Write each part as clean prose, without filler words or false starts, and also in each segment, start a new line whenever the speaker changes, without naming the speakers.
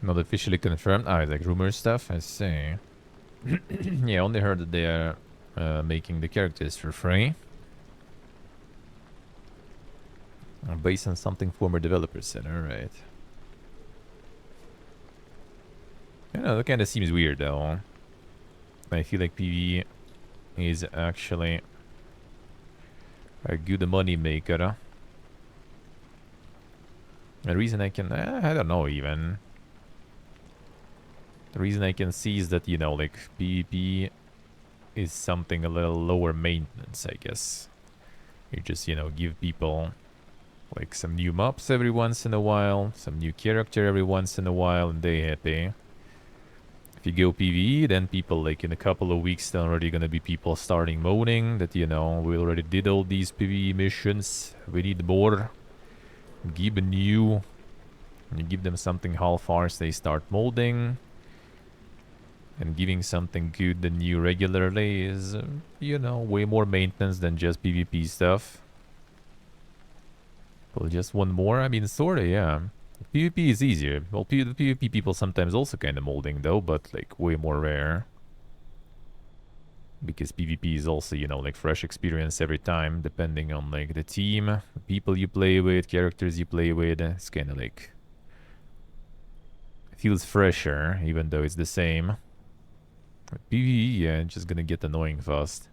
Not officially confirmed. Ah, it's like rumor stuff. I see. Yeah, I only heard that they are making the characters for free. Based on something former developers said. Alright. You know, that kind of seems weird though. I feel like PvE is actually a good money maker. The reason I can... I don't know even. The reason I can see is that, you know, like PvP is something a little lower maintenance, I guess. You just, you know, give people like some new mobs every once in a while, some new character every once in a while, and they happy. If you go PvE, then people like in a couple of weeks, then already gonna be people starting moaning that, you know, we already did all these PvE missions, we need more. Give a new. You give them something half-arsed, they start molding. And giving something good and new regularly is, you know, way more maintenance than just PvP stuff. Well, just one more? I mean, sorta, yeah. PvP is easier. Well, the PvP people sometimes also kind of molding, though, but, like, way more rare. Because PvP is also, you know, like, fresh experience every time, depending on, like, the team, people you play with, characters you play with. It's kind of, like... feels fresher, even though it's the same. PvE, yeah, just gonna get annoying fast.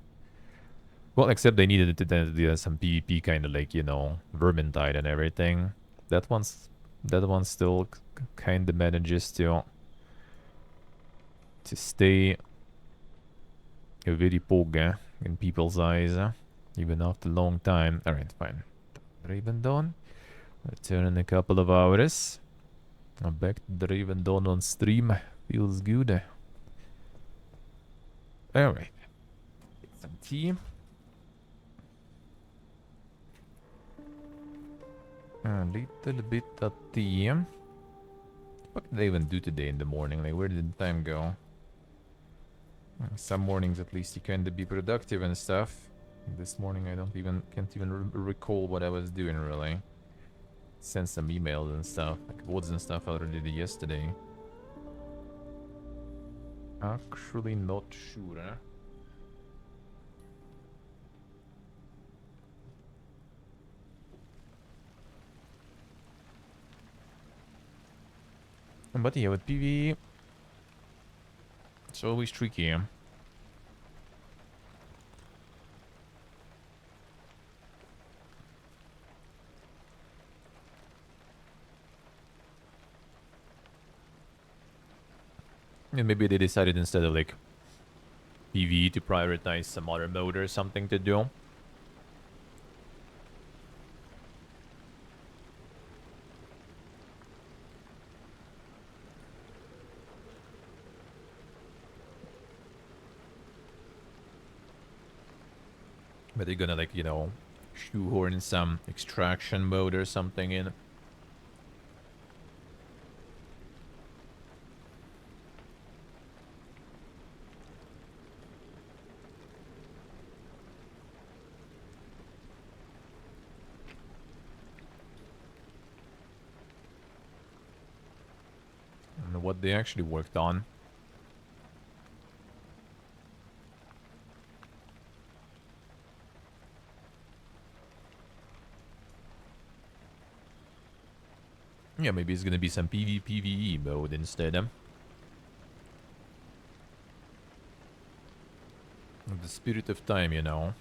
Well, except they needed to do some PvP kind of like, you know, Vermintide and everything. That one's still kind of manages to stay very poga in people's eyes, even after a long time. All right, fine. Draven Dawn. Return in a couple of hours. I'm back to Draven Dawn on stream. Feels good. All right. Get some tea. A little bit of tea. What did I even do today in the morning? Like, where did the time go? Some mornings, at least, you kind of be productive and stuff. This morning, I can't even recall what I was doing, really. Sent some emails and stuff, like VODs and stuff I already did yesterday. Actually not sure, huh? But yeah, with PvE, it's always tricky. And maybe they decided instead of like PvE to prioritize some other mode or something to do. But they're gonna like, you know, shoehorn some extraction mode or something in. I don't know what they actually worked on. Yeah, maybe it's gonna be some PvPvE mode instead. The spirit of time, you know.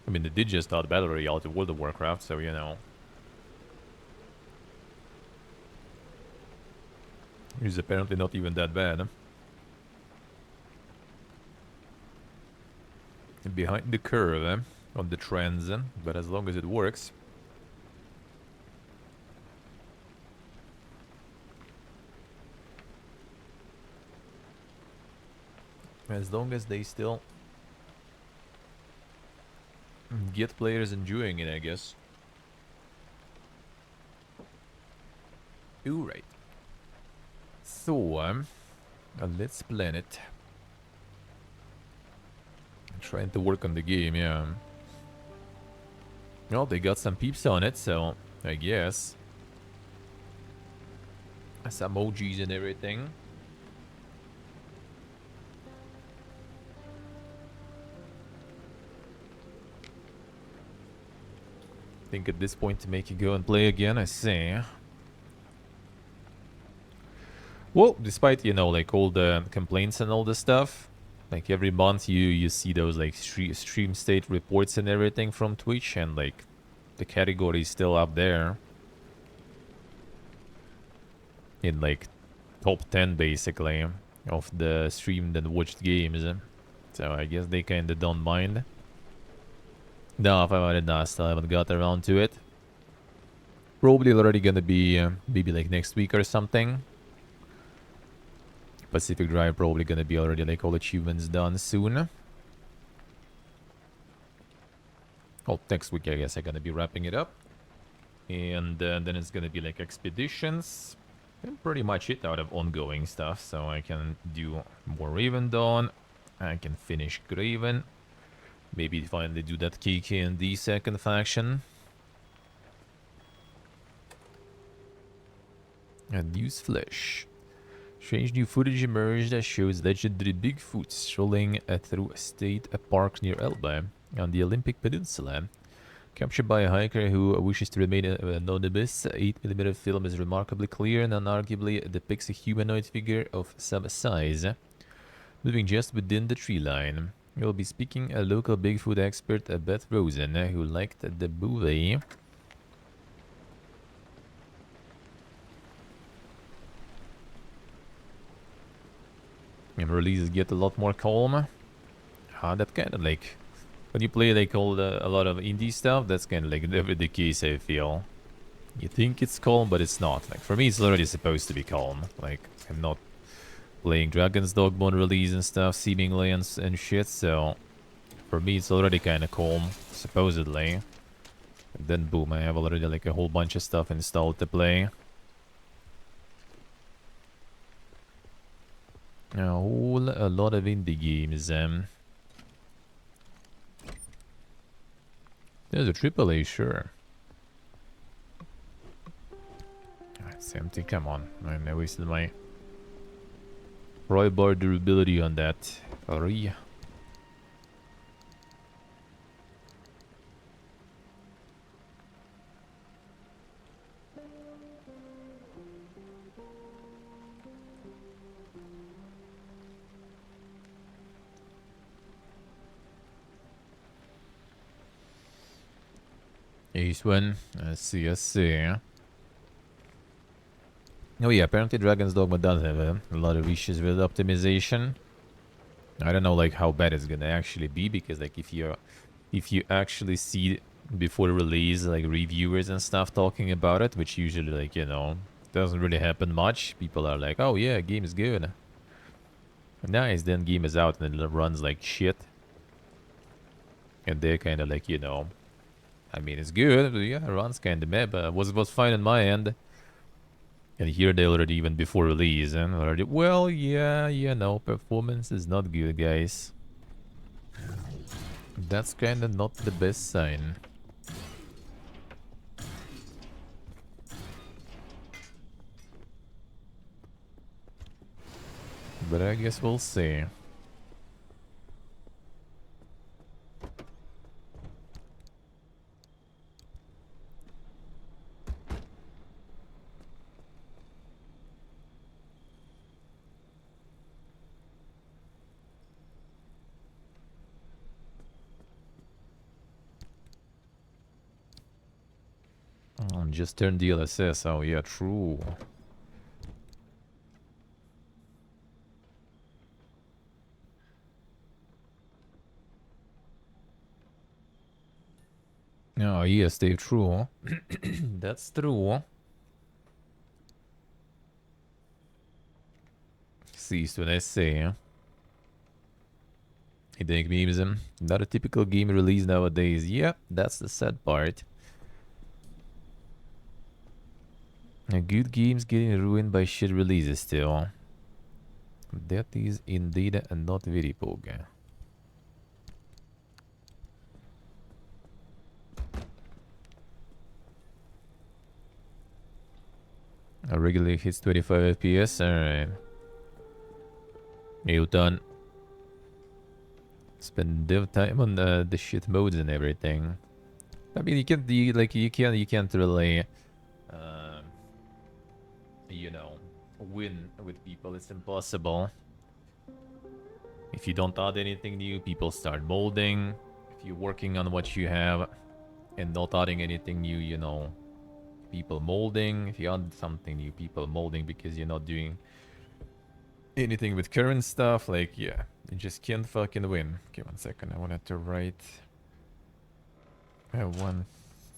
I mean, they did just start Battle Royale to World of Warcraft, so, you know. It's apparently not even that bad. Behind the curve on the trends, but as long as it works. As long as they still get players enjoying it, I guess. Alright. So, let's plan it. I'm trying to work on the game, yeah. Well, they got some peeps on it, so I guess. some emojis and everything. I think at this point to make you go and play again, I say. Well, despite, you know, like all the complaints and all the stuff, like every month you see those like stream state reports and everything from Twitch, and like the category is still up there in like top 10 basically of the streamed and watched games. So I guess they kind of don't mind. No, if I wanted not, still haven't got around to it. Probably already gonna be maybe like next week or something. Pacific Drive probably gonna be already like all achievements done soon. Oh, next week I guess I'm gonna be wrapping it up. And then it's gonna be like expeditions. And pretty much it out of ongoing stuff. So I can do more Raven Dawn. I can finish Graven. Maybe finally do that KK&D second faction. And use flesh. Strange new footage emerged that shows legendary Bigfoot strolling through a state park near Elba on the Olympic Peninsula. Captured by a hiker who wishes to remain anonymous, 8mm film is remarkably clear and unarguably depicts a humanoid figure of some size, moving just within the tree line. We'll be speaking a local Bigfoot expert, Beth Rosen, who liked the movie. And releases get a lot more calm. That kind of like... When you play like all a lot of indie stuff, that's kind of like never the case, I feel. You think it's calm, but it's not. Like, for me, it's already supposed to be calm. Like, I'm not playing Dragon's Dogma release and stuff, seemingly, and shit, so... For me, it's already kind of calm, supposedly. And then, boom, I have already like a whole bunch of stuff installed to play. A lot of indie games, There's a AAA, sure. It's empty, come on. I wasted my Roy bar durability on that. Sorry. Ace one. Let's see, let's see. Oh yeah, apparently Dragon's Dogma does have a lot of issues with optimization. I don't know like how bad it's gonna actually be, because like if you actually see before release like reviewers and stuff talking about it, which usually like, you know, doesn't really happen much. People are like, oh yeah, game is good. Nice, then game is out and it runs like shit. And they're kind of like, you know, I mean, it's good, but yeah, it runs kind of meh, but was fine on my end. And here they already, even before release, and already, well, yeah, you know, performance is not good, guys. That's kind of not the best sign. But I guess we'll see. Oh, just turned DLSS. Oh, yeah, true. Oh, yes, they true. That's true. Ceased when I say. You think memes? Not a typical game release nowadays. Yep, that's the sad part. Good games getting ruined by shit releases still. That is indeed not very poga. Regularly hits 25 FPS. Alright. You done. Spend dev time on the shit modes and everything. I mean, you can't really, you know, win with people. It's impossible. If you don't add anything new, people start molding. If you're working on what you have and not adding anything new, you know, people molding. If you add something new, people molding because you're not doing anything with current stuff. Like, yeah, you just can't fucking win. Okay, 1 second. I wanted to write one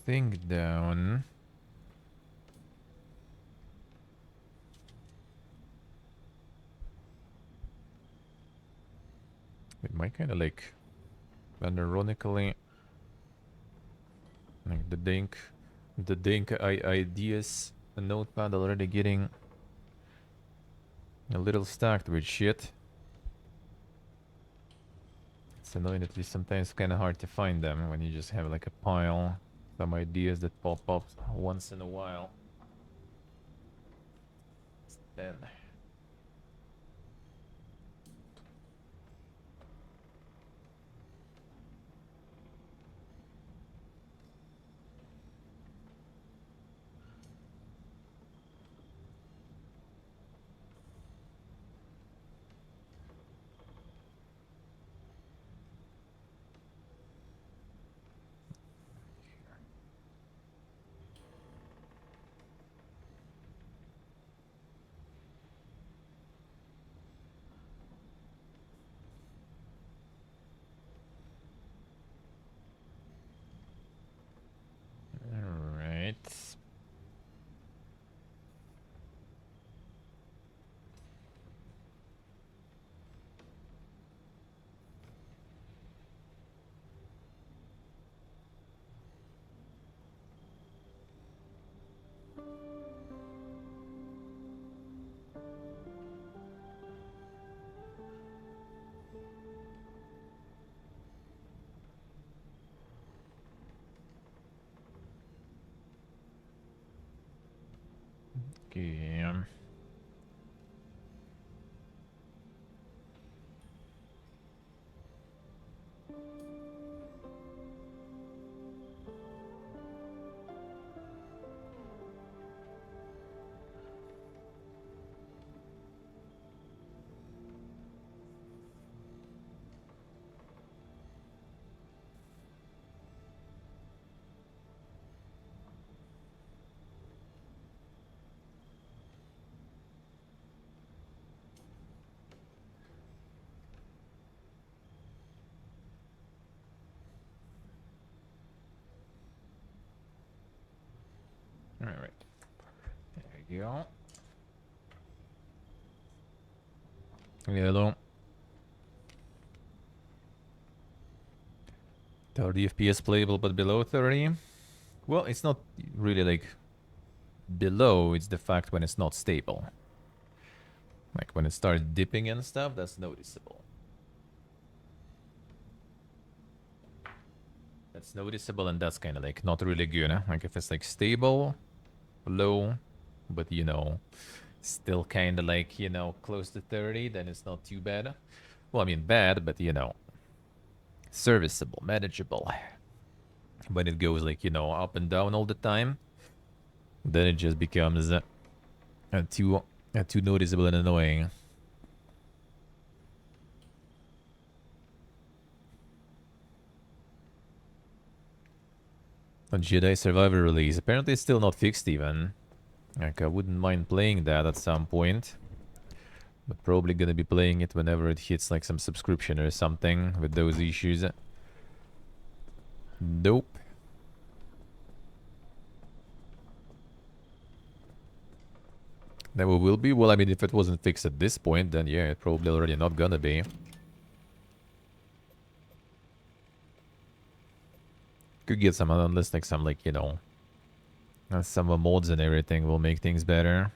thing down. It might kind of like, ironically, like the dink ideas notepad already getting a little stacked with shit. It's annoying that it's sometimes kind of hard to find them when you just have like a pile, some ideas that pop up once in a while. Then. Alright. Okay. Alright. There you go. Yellow. 30 FPS playable but below 30. Well, it's not really like below, it's the fact when it's not stable. Like when it starts dipping and stuff, that's noticeable. That's noticeable and that's kind of like not really good. Huh? Like if it's like stable, low, but you know, still kind of like, you know, close to 30, then it's not too bad. Well, I mean bad, but you know, serviceable, manageable. When it goes like, you know, up and down all the time, then it just becomes too noticeable and annoying. A Jedi Survivor release. Apparently it's still not fixed even. Like, I wouldn't mind playing that at some point. But probably gonna be playing it whenever it hits like some subscription or something with those issues. Nope. Never will be? Well, I mean, if it wasn't fixed at this point, then yeah, it probably already not gonna be. Could get some, unless like some, like, you know, some mods and everything will make things better.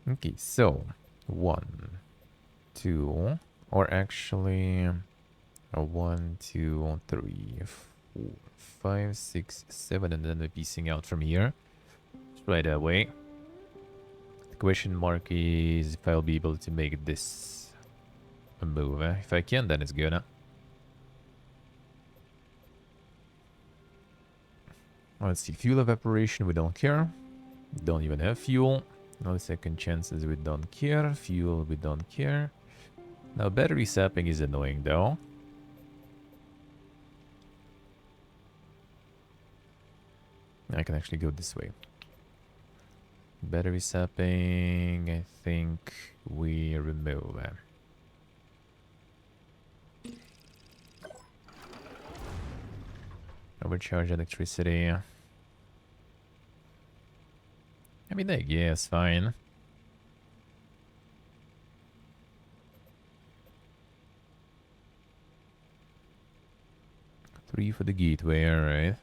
Okay, so 1, 2, or actually 1, 2, 3, 4, 5, 6, 7, and then we're piecing out from here. right away. The question mark is if I'll be able to make this a move. If I can, then it's good. Let's see. Fuel evaporation, we don't care. Don't even have fuel. No second chances, we don't care. Fuel, we don't care. Now, battery sapping is annoying, though. I can actually go this way. Battery sapping, I think we remove. Overcharge electricity. I mean, I guess, fine. Three for the gateway, alright.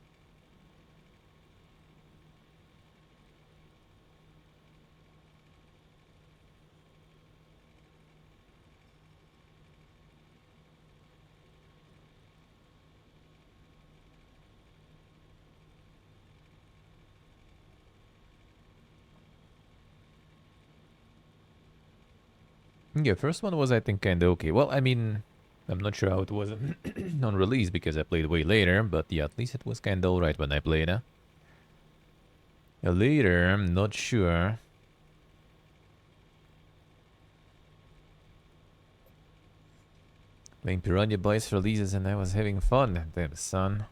Yeah, first one was, I think, kinda okay. Well, I mean, I'm not sure how it was on release because I played way later, but yeah, at least it was kinda alright when I played it. Later, I'm not sure. Playing Piranha Bytes releases and I was having fun. Damn, son.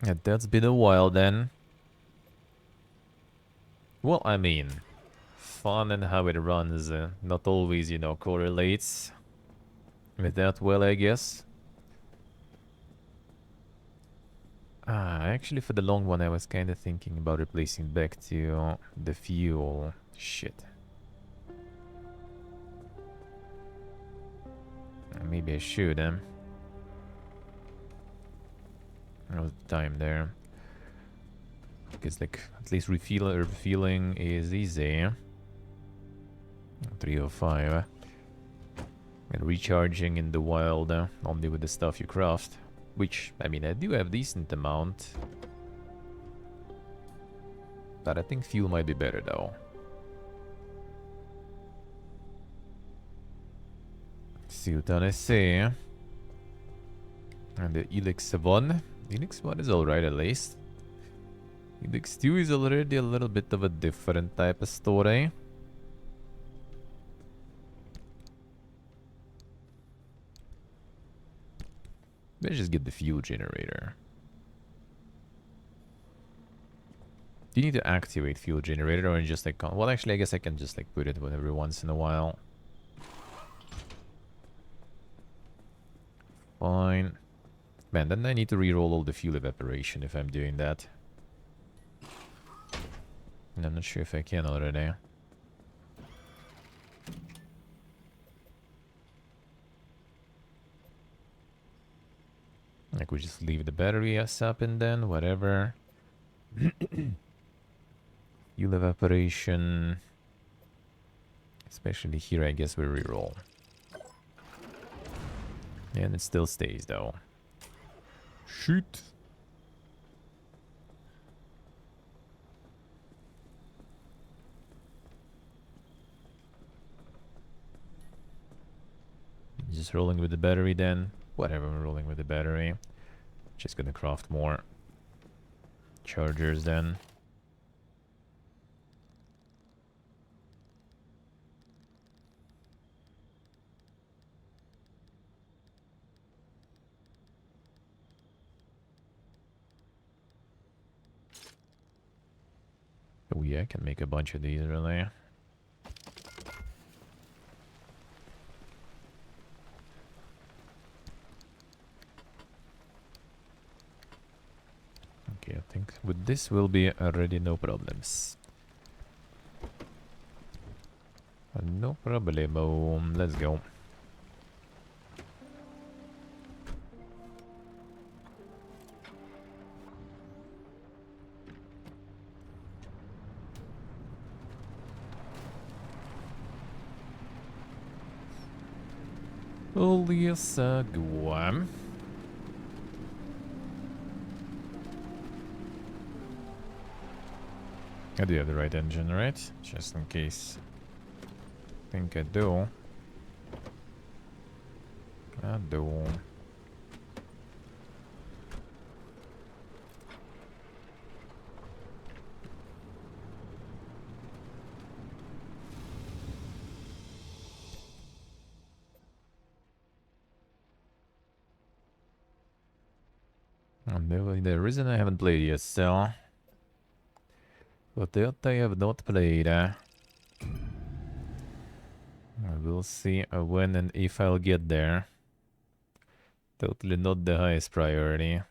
Yeah, that's been a while then. Well, I mean, fun and how it runs not always, you know, correlates with that well, I guess. Actually, for the long one, I was kind of thinking about replacing back to the fuel. Shit. Maybe I should, There was time there. Because, like, at least refueling is easy. 305. And recharging in the wild, only with the stuff you craft. Which, I mean, I do have decent amount. But I think fuel might be better, though. Sultan SC. And the Elix 1. Elix 1 is alright at least. Elix 2 is already a little bit of a different type of story. Let's just get the fuel generator. Do you need to activate fuel generator or just like... Well, actually, I guess I can just like put it every once in a while. Fine. Man, then I need to reroll all the fuel evaporation if I'm doing that. And I'm not sure if I can already. Like we just leave the battery up and then whatever. Fuel evaporation. Especially here, I guess we reroll. And it still stays though. Shoot. Just rolling with the battery then. Whatever, I'm rolling with the battery. Just gonna craft more chargers then. Oh yeah, I can make a bunch of these really. Okay, I think with this will be already no problems. No problemo. Let's go. Alias Guam. I do have the right engine, right? Just in case. Think I do. I do. And the reason I haven't played yet still. But that I have not played. I will see when and if I'll get there. Totally not the highest priority.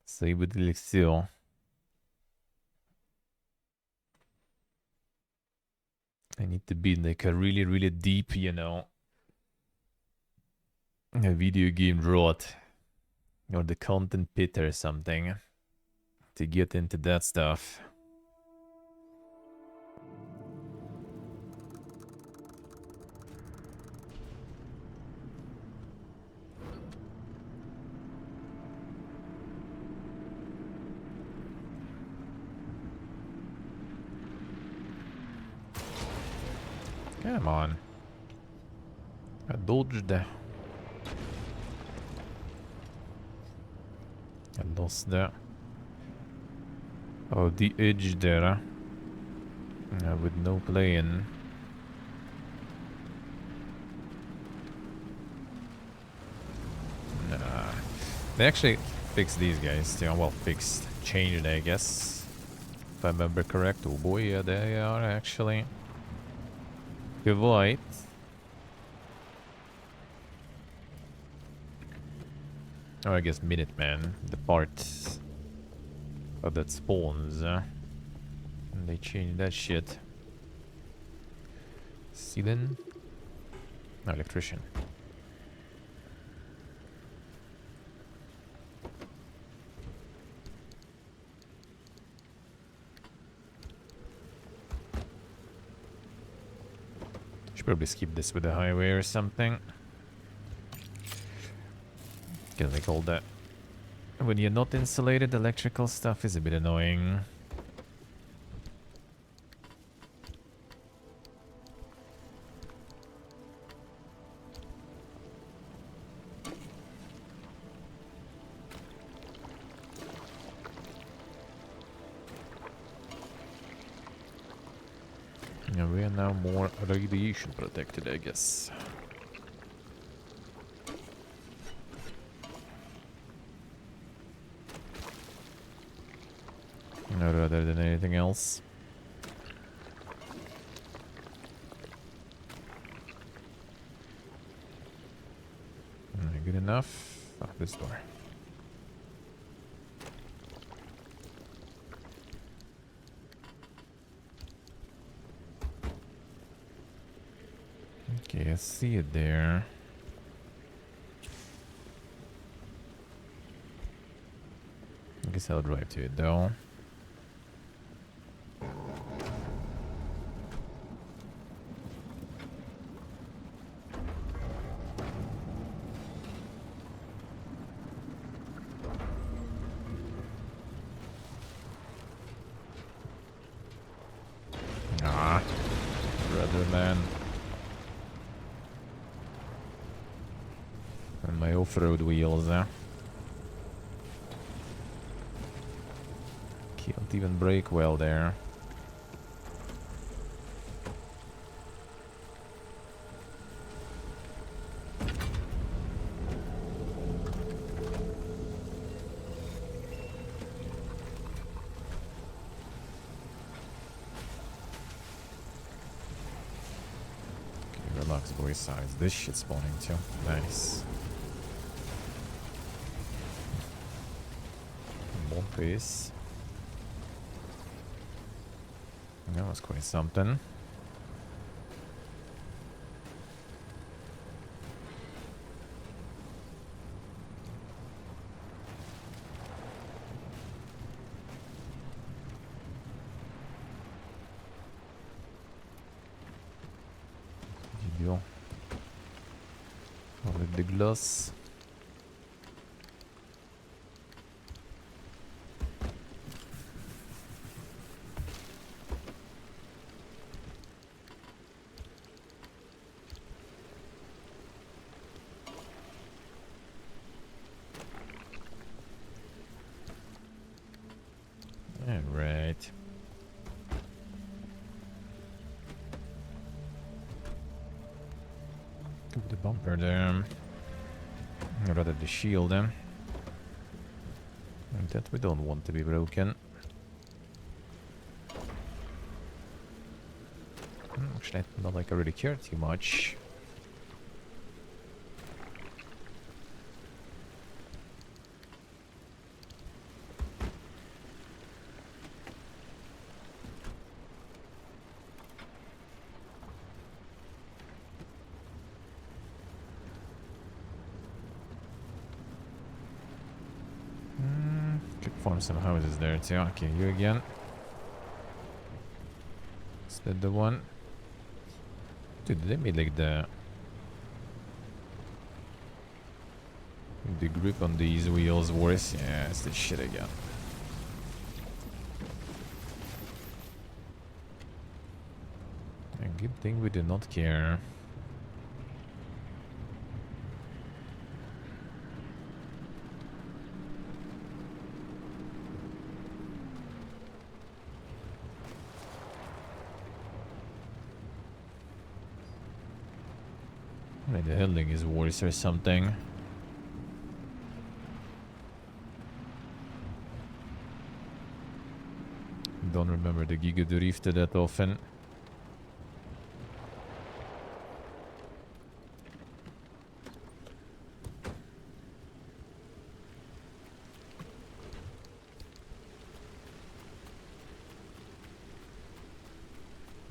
Say with still. I need to be like a really, really deep, you know, a video game rot. Or the content pit or something. To get into that stuff. Come on. I dodged. I lost that. Oh, the edge there. With no playing. Nah. They actually fixed these guys. Yeah, well, fixed. Changed, I guess. If I remember correct. Oh boy, yeah, they are actually. You're right. Or I guess Minuteman. The part that spawns. And they changed that shit. Sealant? No, electrician. Should probably skip this with the highway or something. Can like all that. When you're not insulated, electrical stuff is a bit annoying. Yeah, we are now more radiation protected, I guess. No, rather than anything else. Good enough. Oh, this door. Okay, I see it there. I guess I'll drive to it though. Ah, brother man. And my off-road wheels, Can't even brake well there. Relax, boy size. This shit's spawning too. Nice. More pace. That was quite something. Deal. With the gloss. the bumper there. Or rather the shield there. And that we don't want to be broken. Actually, not like I really care too much. Could form some houses there too. Okay, you again. Is that the one? Dude, they made like the grip on these wheels worse. Yeah, it's the shit again. A good thing we do not care. Maybe the handling is worse or something. Don't remember the Giga Drift that often.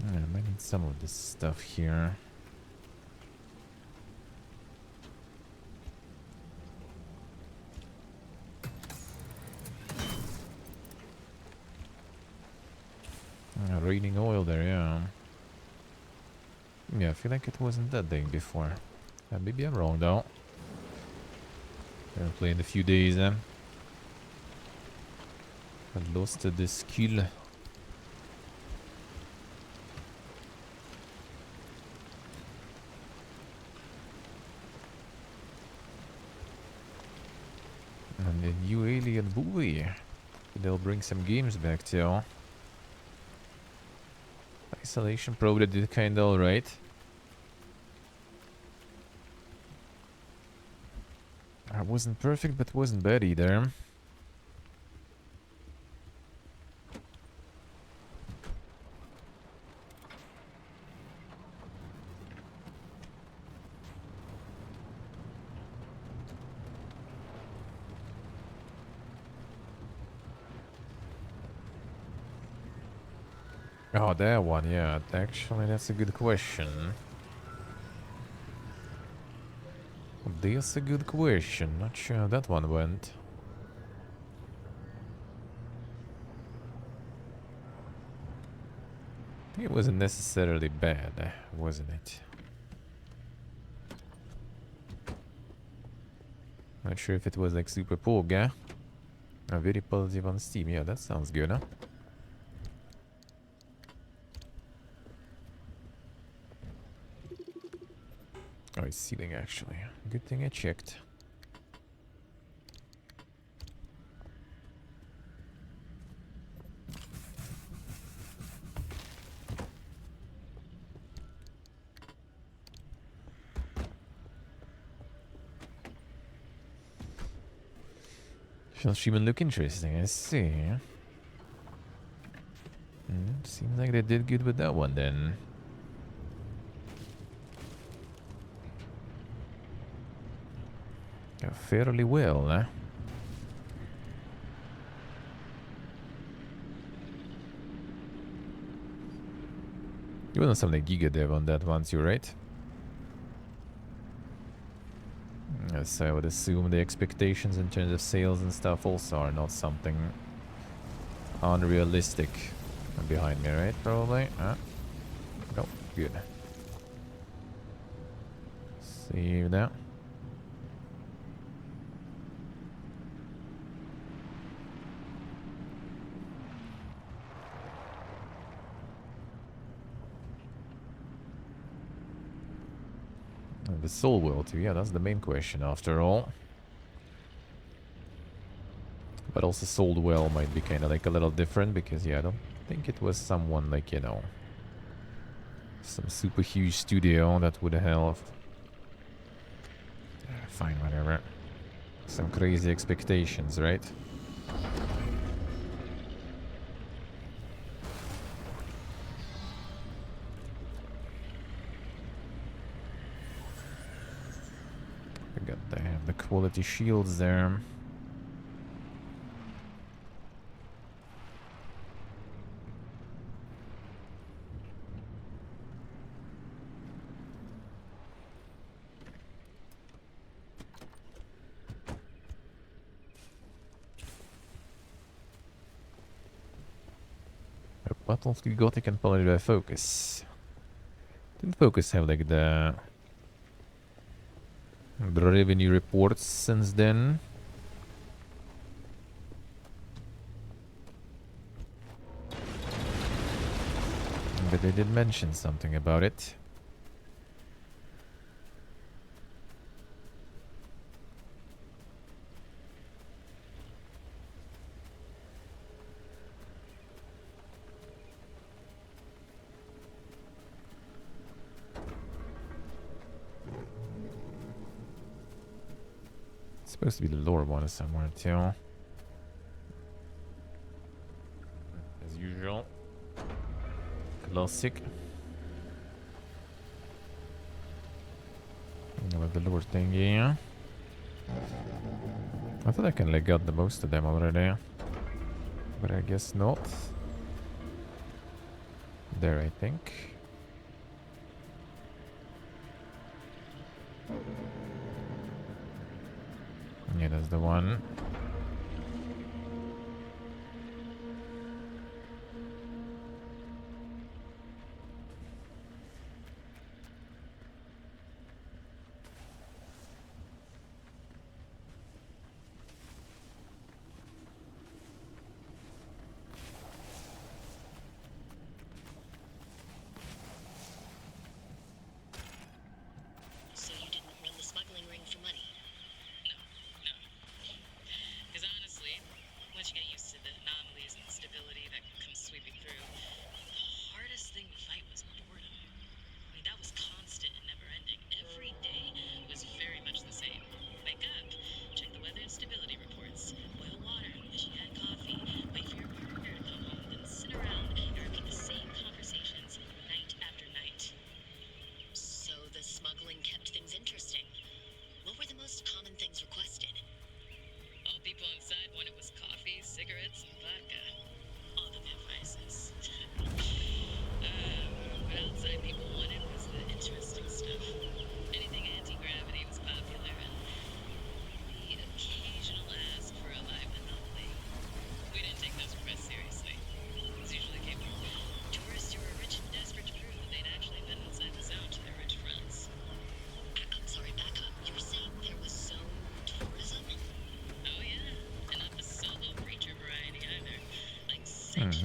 I might need some of this stuff here. Raining oil there, yeah. Yeah, I feel like it wasn't that thing before. Maybe I'm wrong though. I'll play in a few days then. I lost the skill. And the new alien buoy. They'll bring some games back too. Isolation probably did kinda alright. It wasn't perfect, but wasn't bad either. Oh, that one, yeah. Actually, that's a good question. That's a good question. Not sure how that one went. It wasn't necessarily bad, wasn't it? Not sure if it was like super poor, yeah? Very positive on Steam. Yeah, that sounds good, huh? Oh, it's sealing actually. Good thing I checked. Shall Shimon look interesting? I see. Seems like they did good with that one then. Yeah, fairly well, huh? You want some like Giga Dev on that one too, right? Yes, I would assume the expectations in terms of sales and stuff also are not something unrealistic. Behind me, right? Probably. No, good. Save that. The soul will too, yeah, that's the main question after all. But also sold well might be kind of like a little different because, yeah, I don't think it was someone like, you know, some super huge studio that would have Fine, whatever. Some crazy expectations, right? We got the quality shields there. Battlefield Gothic and Polished by Focus. Didn't Focus have like the revenue reports since then? But they did mention something about it. It's supposed to be the lore one somewhere too. As usual. Classic. Like the lore thingy. I thought I can like got the most of them already. But I guess not. There, I think. Yeah, that's the one.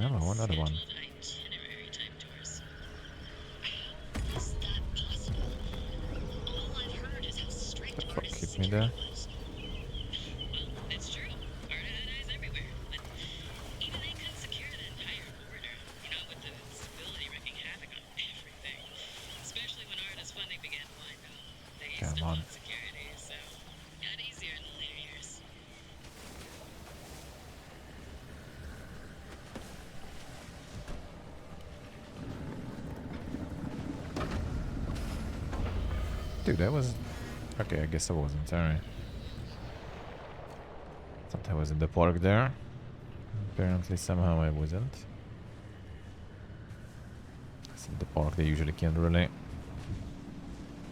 Oh, another one. The fuck hit me there? Come on. Dude, that was... Okay, I guess I wasn't, alright. Thought I was in the park there. Apparently somehow I wasn't. It's in the park, they usually can't really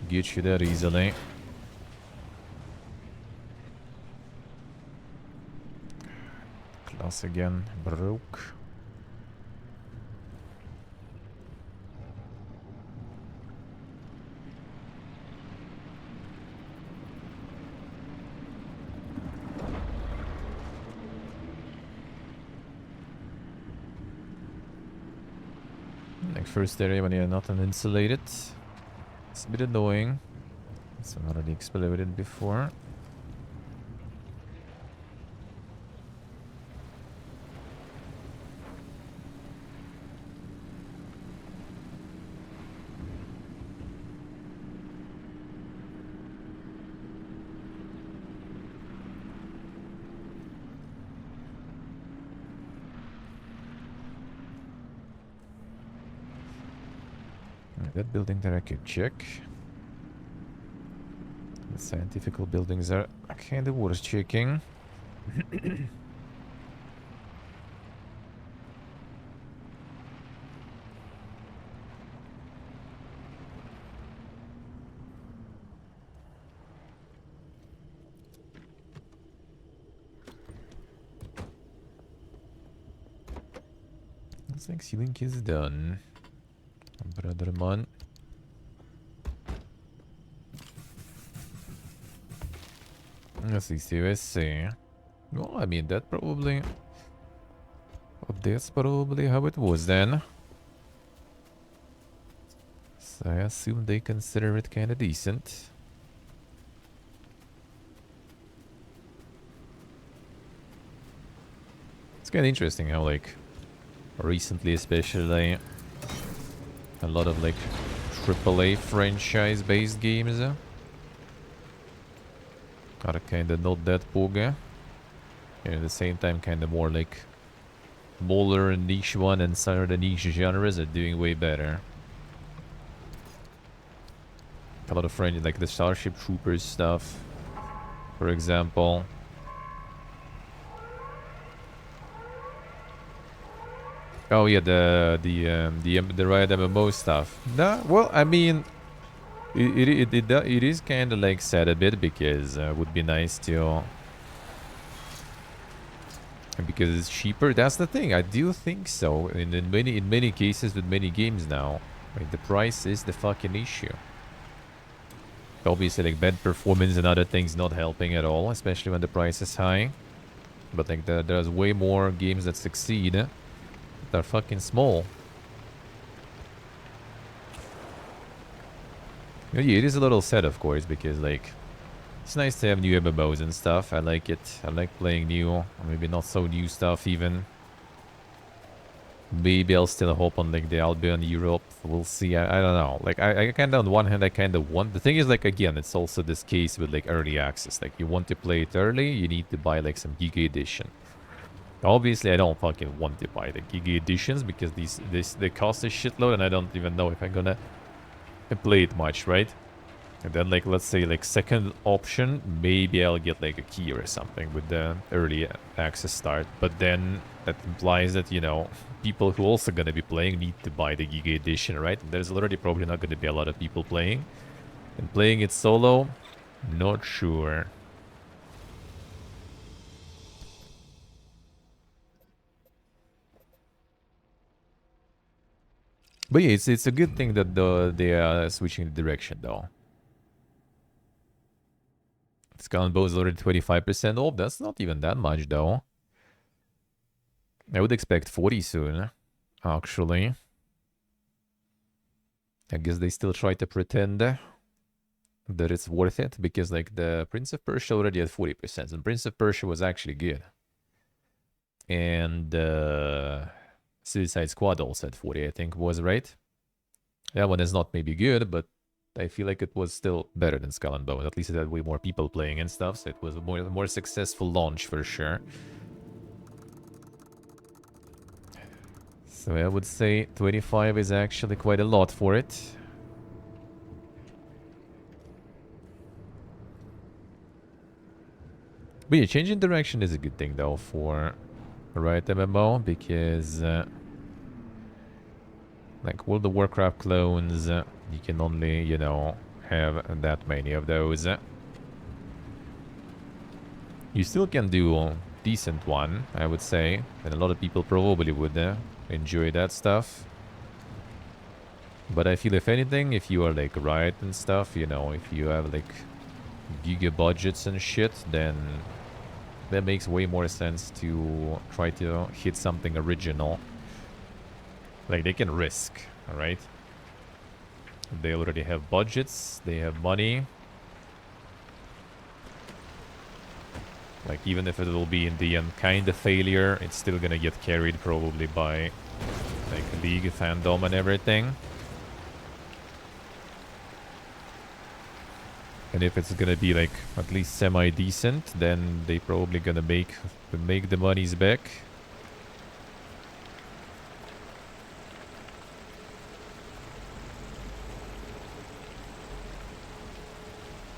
get you there easily. Class again, broke. Like first area when you're not uninsulated. It's a bit annoying. It's already exploded before. that building there I could check. The scientific buildings are kind of worth checking. Looks like ceiling is done. Brother man. Let's see, let's see. Well, I mean, that's probably how it was then. So I assume they consider it kind of decent. It's kind of interesting how, like, recently especially, a lot of, like, AAA franchise-based games are kind of not that booga. And at the same time, kind of more, like, smaller and niche one and some of the niche genres are doing way better. A lot of friends, like the Starship Troopers stuff, for example. Oh yeah, the Riot MMO stuff. Nah, well, I mean, it is kind of like sad a bit because it would be nice to, because it's cheaper. That's the thing. I do think so. In many cases with many games now, like the price is the fucking issue. Obviously, like bad performance and other things not helping at all, especially when the price is high. But like there's way more games that succeed that are fucking small. Yeah, it is a little sad, of course, because like it's nice to have new MMOs and stuff. I like it. I like playing new, or maybe not so new stuff even. Maybe I'll still hope on like the Albion Europe. We'll see. I don't know. Like I kind of on one hand I kind of want. The thing is like again it's also this case with like early access. Like you want to play it early, you need to buy like some Giga Edition. Obviously I don't fucking want to buy the Giga Editions because they cost a shitload and I don't even know if I'm gonna play it much, right? And then like let's say like second option, maybe I'll get like a key or something with the early access start. But then that implies that, you know, people who also gonna be playing need to buy the Giga Edition, right? And there's already probably not gonna be a lot of people playing. And playing it solo, not sure. But yeah, it's a good thing that they are switching the direction though. Skull and Bow is already 25% off. That's not even that much though. I would expect 40 soon, actually. I guess they still try to pretend that it's worth it because like the Prince of Persia already had 40% and Prince of Persia was actually good. And Suicide Squad also at 40, I think was, right? That one is not maybe good, but I feel like it was still better than Skull and Bones. At least it had way more people playing and stuff, so it was a more successful launch for sure. So I would say 25 is actually quite a lot for it. But yeah, changing direction is a good thing though for Riot MMO because like World of Warcraft clones, you can only, you know, have that many of those. You still can do a decent one, I would say, and a lot of people probably would enjoy that stuff. But I feel if anything, if you are like Riot and stuff, you know, if you have like giga budgets and shit, then that makes way more sense to try to hit something original. Like they can risk, alright? They already have budgets, they have money. Like even if it will be in the end kind of failure, it's still gonna get carried probably by like League fandom and everything. And if it's gonna be like at least semi-decent, then they probably gonna make the monies back.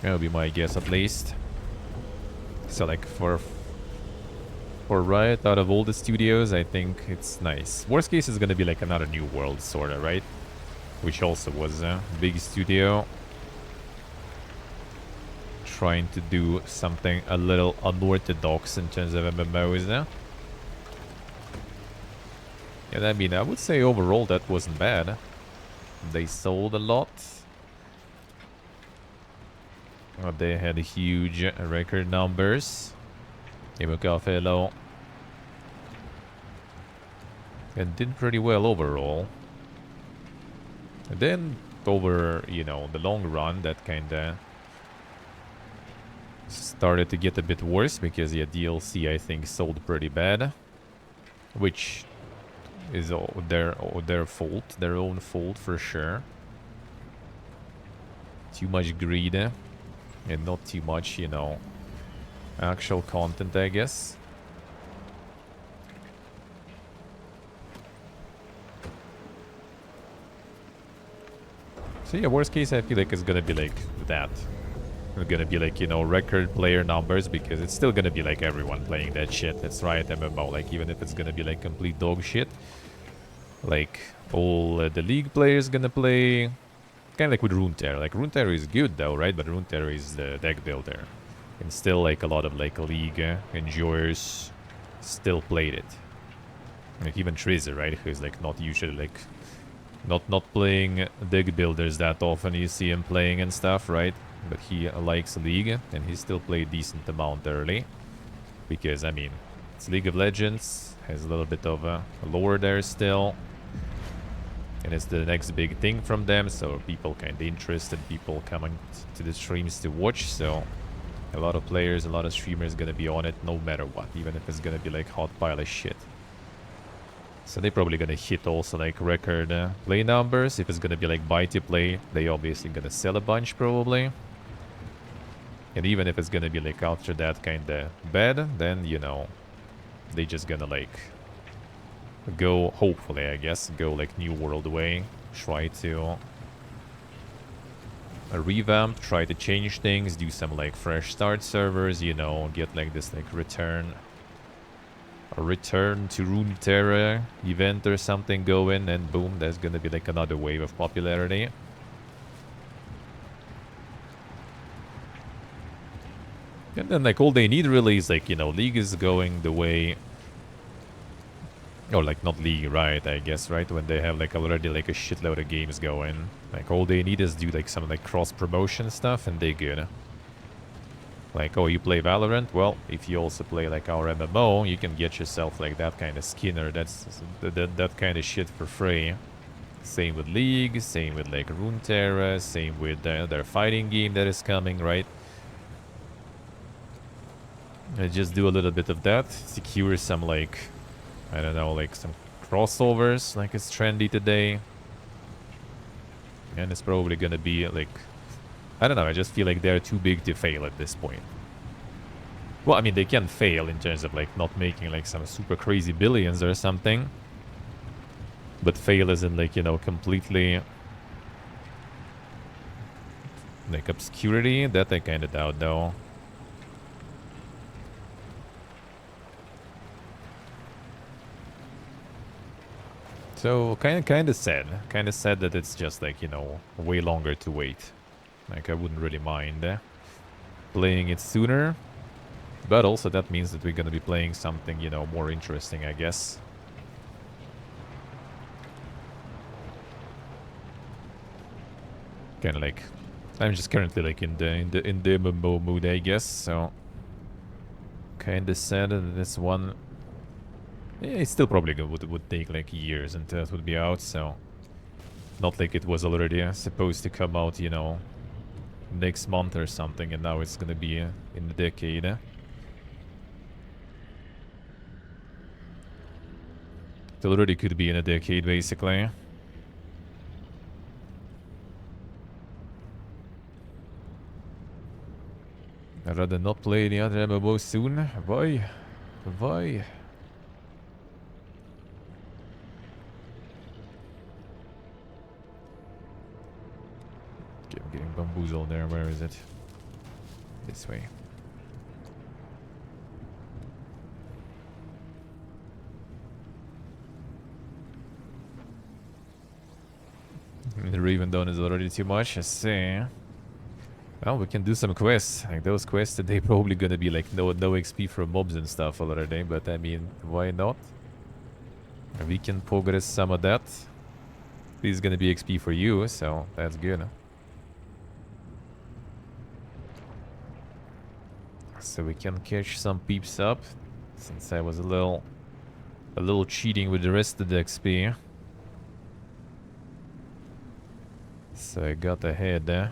That would be my guess at least. So like for Riot, out of all the studios, I think it's nice. Worst case is gonna be like another New World, sorta, right? Which also was a big studio. Trying to do something a little unorthodox in terms of MMOs. And I mean, I would say overall that wasn't bad. They sold a lot. They had huge record numbers. Fellow. And did pretty well overall. And then over, you know, the long run, that kinda started to get a bit worse because yeah, DLC I think sold pretty bad, which is all their fault, their own fault for sure. Too much greed and not too much, you know, actual content, I guess. So yeah, worst case I feel like it's gonna be like that. It's gonna be like, you know, record player numbers because it's still gonna be like everyone playing that shit. That's right, MMO. Like even if it's gonna be like complete dog shit, like all the league players gonna play. Kind of like with Runeterra. Like Runeterra is good though, right? But Runeterra is the deck builder, and still like a lot of like league enjoyers still played it. Like even Trizzer, right? Who's like not usually like not playing deck builders that often. You see him playing and stuff, right? But he likes League, and he still played decent amount early. Because, I mean, it's League of Legends, has a little bit of a lore there still. And it's the next big thing from them, so people kind of interested, people coming to the streams to watch, so a lot of players, a lot of streamers gonna be on it no matter what, even if it's gonna be like hot pile of shit. So they're probably gonna hit also like record play numbers. If it's gonna be like buy to play, they obviously gonna sell a bunch probably. And even if it's gonna be like after that kinda bad, then you know, they just gonna like go, hopefully I guess, go like New World way, try to revamp, try to change things, do some like fresh start servers, you know, get like this like a return to Runeterra event or something going, and boom, there's gonna be like another wave of popularity. And then like all they need really is like, you know, League is going the way, or like not League, right, I guess, right, when they have like already like a shitload of games going. Like all they need is do like some like cross promotion stuff and they're good. Like, oh, you play Valorant? Well, if you also play like our MMO, you can get yourself like that kind of skin or that kind of shit for free. Same with League, same with like Runeterra, same with their fighting game that is coming, right? Just do a little bit of that, secure some like, I don't know, like some crossovers, like it's trendy today. And it's probably gonna be like, I don't know, I just feel like they're too big to fail at this point. Well, I mean, they can fail in terms of like not making like some super crazy billions or something. But fail isn't like, you know, completely like obscurity. That I kind of doubt though. So kind of sad. Kind of sad that it's just like, you know, way longer to wait. Like, I wouldn't really mind playing it sooner. But also that means that we're going to be playing something, you know, more interesting, I guess. Kind of like, I'm just currently like in the MMO mood, I guess. So kind of sad that this one, yeah, it still probably would take like years until it would be out. So not like it was already supposed to come out, you know, next month or something, and now it's gonna be in the decade. It already could be in a decade, basically. I'd rather not play any other MMO soon. Why? Why? Okay, I'm getting bamboozled there. Where is it? this way. The Raven Dawn is already too much, I see. Well, we can do some quests. Like those quests, they probably gonna be like no XP for mobs and stuff already. But I mean, why not? We can progress some of that. This is gonna be XP for you, so that's good. So we can catch some peeps up, since I was a little cheating with the rest of the XP. So I got ahead there.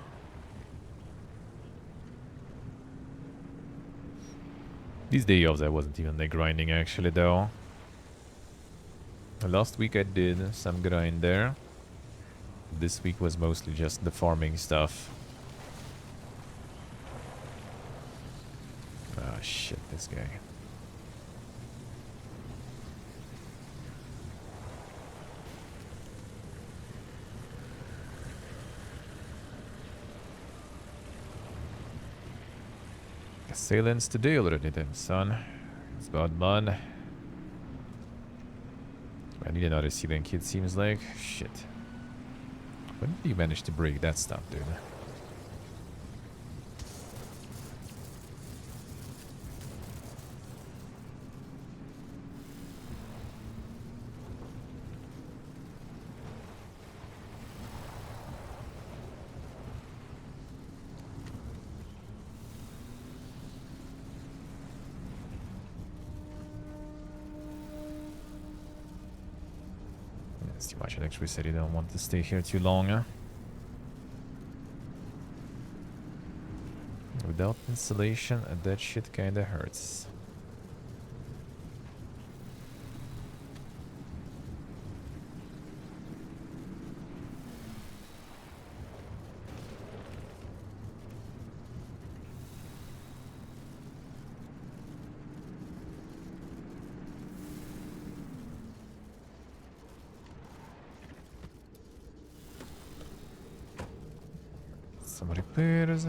These day offs I wasn't even like grinding actually though. Last week I did some grind there. This week was mostly just the farming stuff. Ah shit, this guy. Assailants today already then, son. It's about man. I need another sealing kit, seems like. Shit. When did you manage to break that stuff, dude? It's too much electricity, don't want to stay here too long, huh? Without insulation, that shit kinda hurts. Some repairs.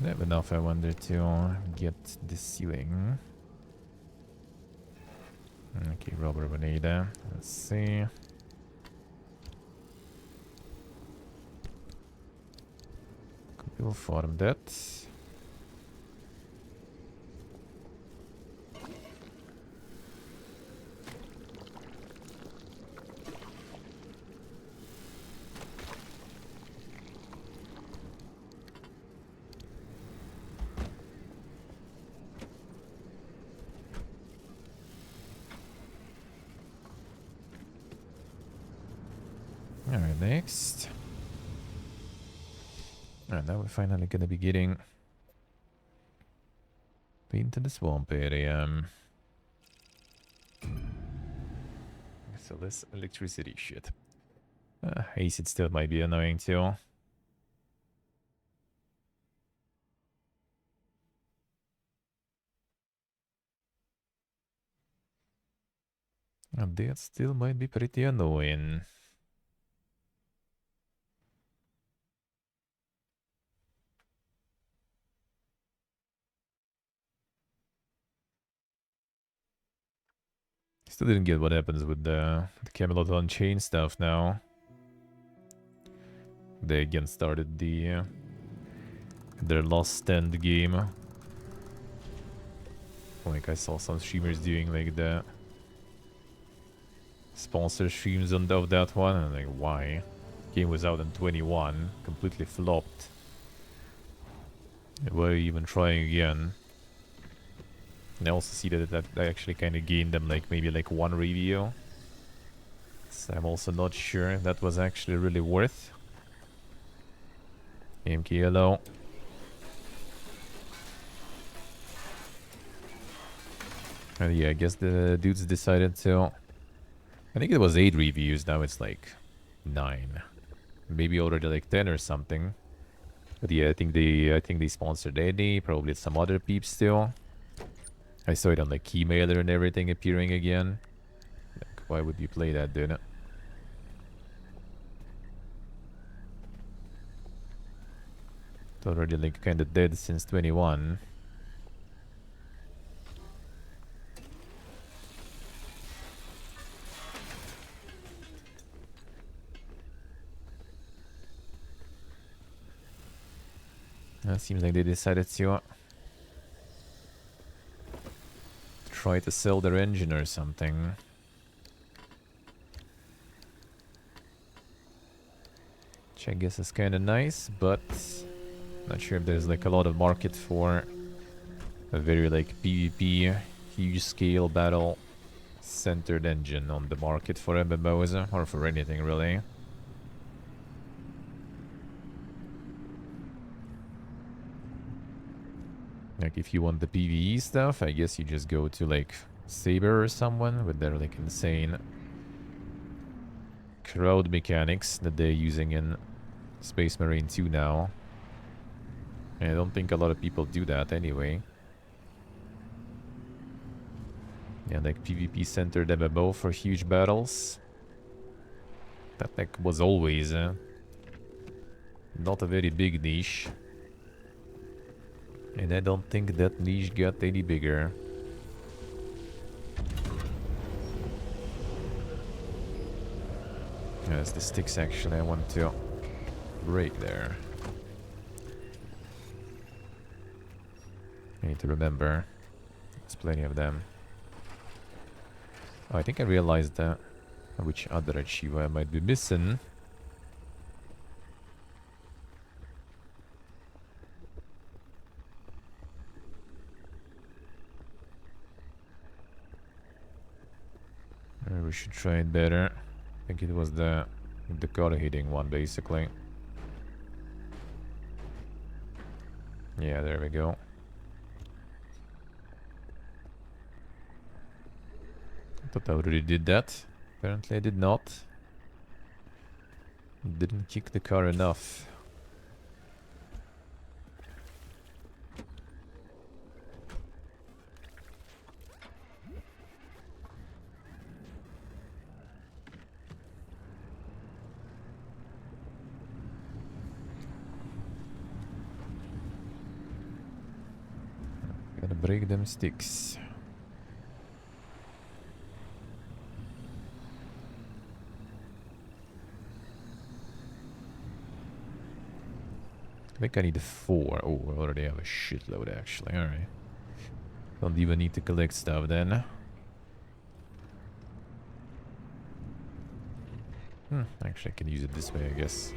Never enough, I wonder, to get the ceiling. Okay, rubber grenade. Let's see. We'll farm that. Alright, next. Alright, now we're finally gonna be getting into the swamp area. So less electricity shit. Acid still might be annoying too. And that still might be pretty annoying. Still didn't get what happens with the Camelot Unchained stuff now. They again started their Lost Stand game. Like I saw some streamers doing like the sponsor streams of that one, and I'm like, why? Game was out in 21, completely flopped. Why are you even trying again? And I also see that I actually kind of gained them like maybe like one review. So I'm also not sure that was actually really worth. AMK hello. And yeah, I guess the dudes decided to... I think it was 8 reviews, now it's like 9. Maybe already like 10 or something. But yeah, I think they sponsored Eddie, probably some other peeps still. I saw it on like Keymailer and everything appearing again. Like, why would you play that, dude? already like kinda dead since 21. Seems like they decided to try to sell their engine or something. Which I guess is kinda nice, but not sure if there's like a lot of market for a very like PvP, huge scale battle centered engine on the market for MMOs or for anything really. Like if you want the PvE stuff, I guess you just go to like Saber or someone with their like insane crowd mechanics that they're using in Space Marine 2 now. And I don't think a lot of people do that anyway. Yeah, like PvP centered MMO for huge battles. That like was always not a very big niche. And I don't think that niche got any bigger. Yes, the sticks actually I want to break there. I need to remember. There's plenty of them. Oh, I think I realized which other achiever I might be missing. We should try it better. I think it was the car hitting one, basically. Yeah, there we go. I thought I already did that. Apparently I did not. Didn't kick the car enough. Gotta break them sticks. I think I need 4. Oh, I already have a shitload actually. Alright. Don't even need to collect stuff then. Actually I can use it this way, I guess.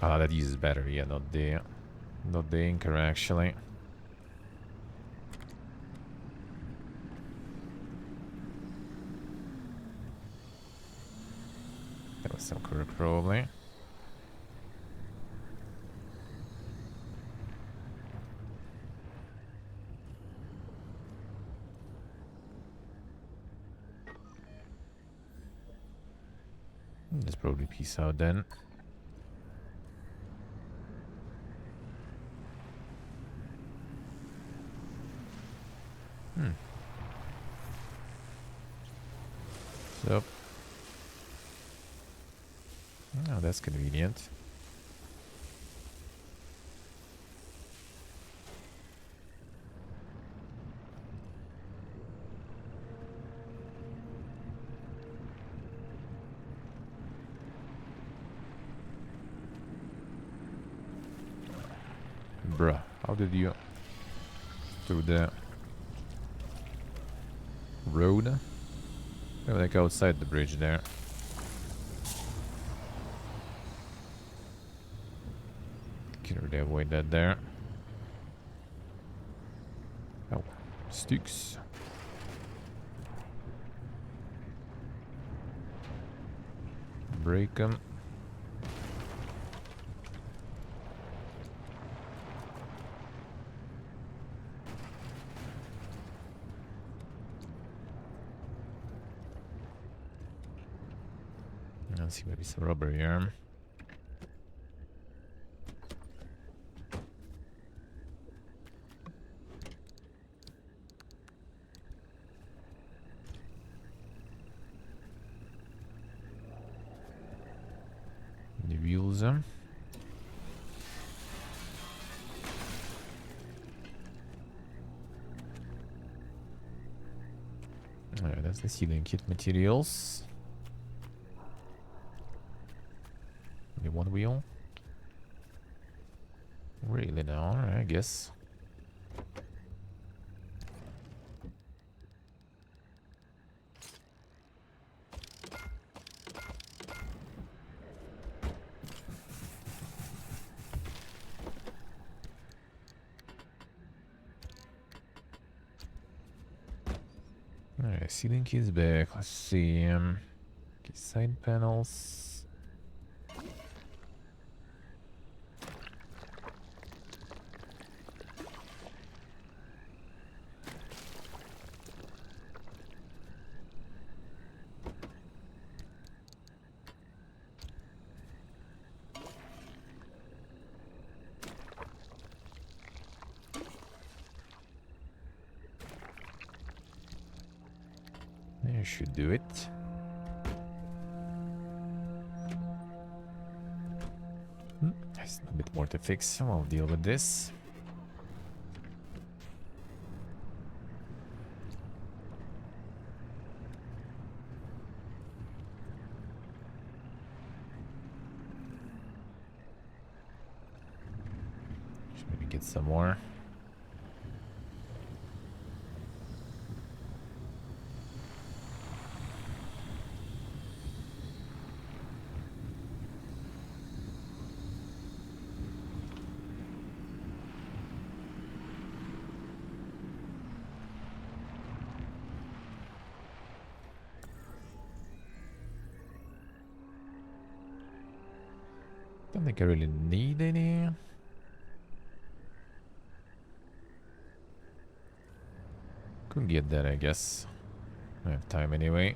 Ah, that uses battery, yeah, not the anchor actually. That was some crook probably. Let's probably peace out then. So. Oh, that's convenient. Bruh, how did you... through the road? Oh, like outside the bridge there. Can really avoid that there. Oh, sticks. Break them. Let's see, maybe some rubber here. The wheels. Alright, that's the sealing kit materials. Only one wheel? Really now, alright, I guess. Alright, ceiling keys back. Let's see. Okay, side panels. There should do it. There's a bit more to fix, so I'll deal with this. Should maybe get some more. Don't think I really need any. Could get that, I guess. I have time anyway.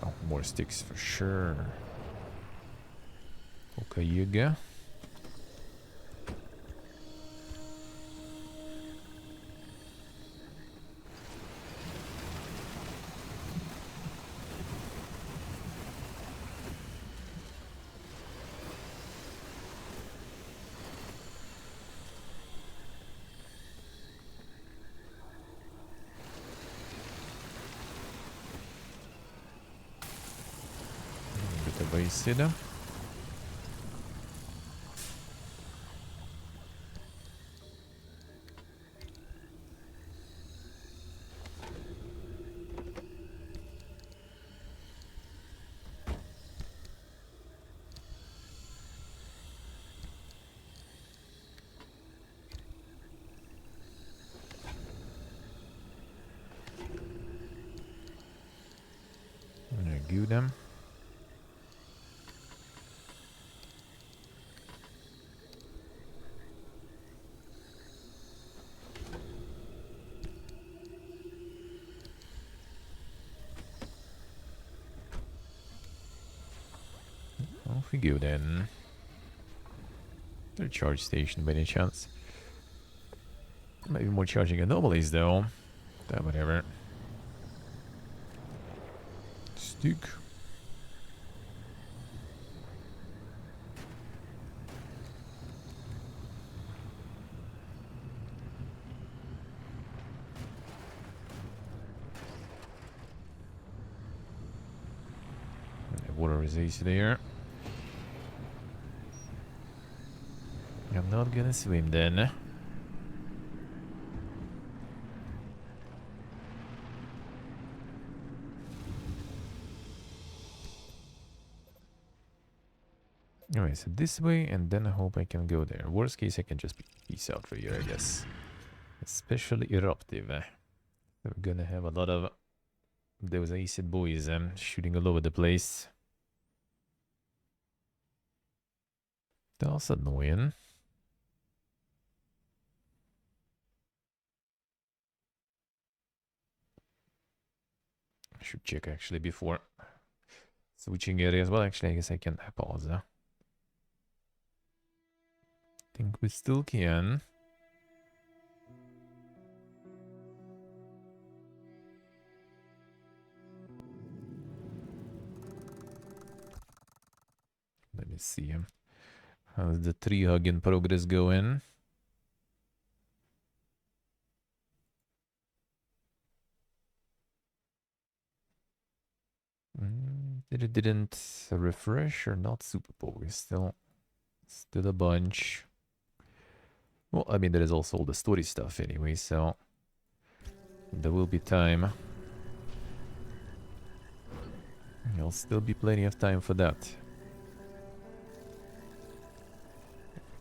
Oh, more sticks for sure. Okay, you go. Bit of wasted. Goo them. Off we go then. There's a charge station by any chance. Maybe more charging anomalies though. But whatever. Stick. Water is easy there. I'm not gonna swim then. Alright, so this way, and then I hope I can go there. Worst case, I can just peace out for you, I guess. Especially eruptive. We're gonna have a lot of those acid boys shooting all over the place. That's annoying. I should check actually before switching areas. Well, actually, I guess I can pause. Think we still can. me see. How's the tree hugging progress going? It didn't refresh or not Super Bowl. Still a bunch. Well, I mean, there is also all the story stuff anyway, so there will be time. There'll still be plenty of time for that.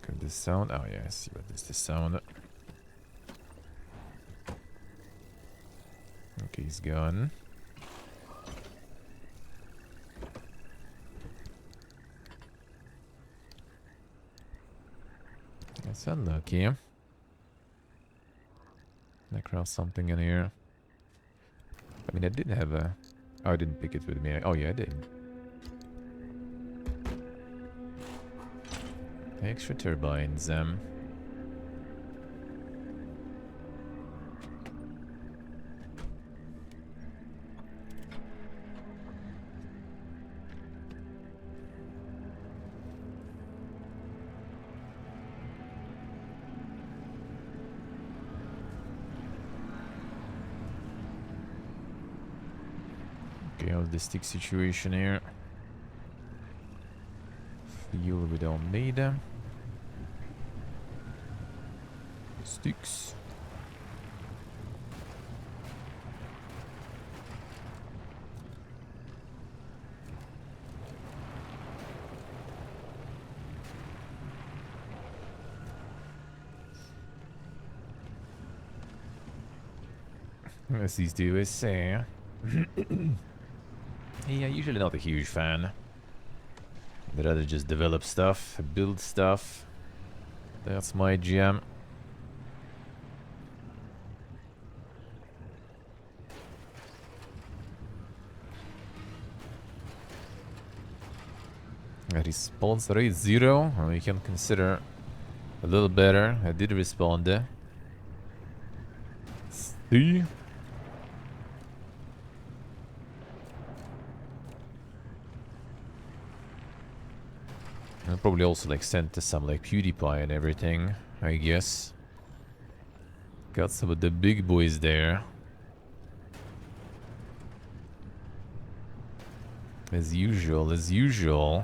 Can this sound? Oh yeah, I see what is the sound. Okay, he's gone. That's unlucky. I craft something in here. I mean, I did have a... Oh, I didn't pick it with me. Oh yeah, I did. Extra turbines. Okay, how's the stick situation here? Fuel we don't need. Sticks. As these do is say. Yeah, usually not a huge fan. I'd rather just develop stuff, build stuff. That's my jam. Response rate 0. Well, we can consider a little better. I did respond. See? I'll probably also like send to some like PewDiePie and everything, I guess. Got some of the big boys there. As usual, as usual.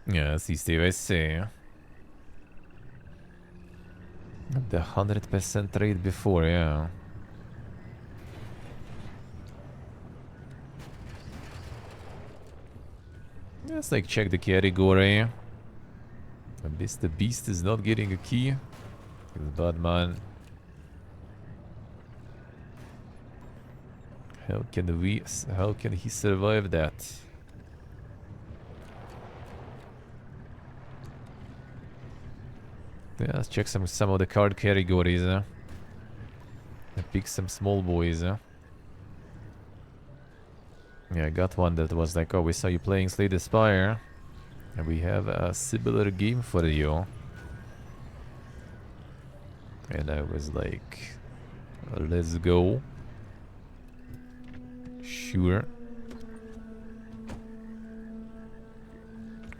Yeah, see Steve, I see. The 100% rate before, yeah. Let's like check the category. The beast is not getting a key. He's bad man. How can he survive that? Yeah, let's check some of the card categories. And pick some small boys. Yeah, I got one that was like, oh, we saw you playing Slay the Spire. And we have a similar game for you. And I was like, let's go. Sure.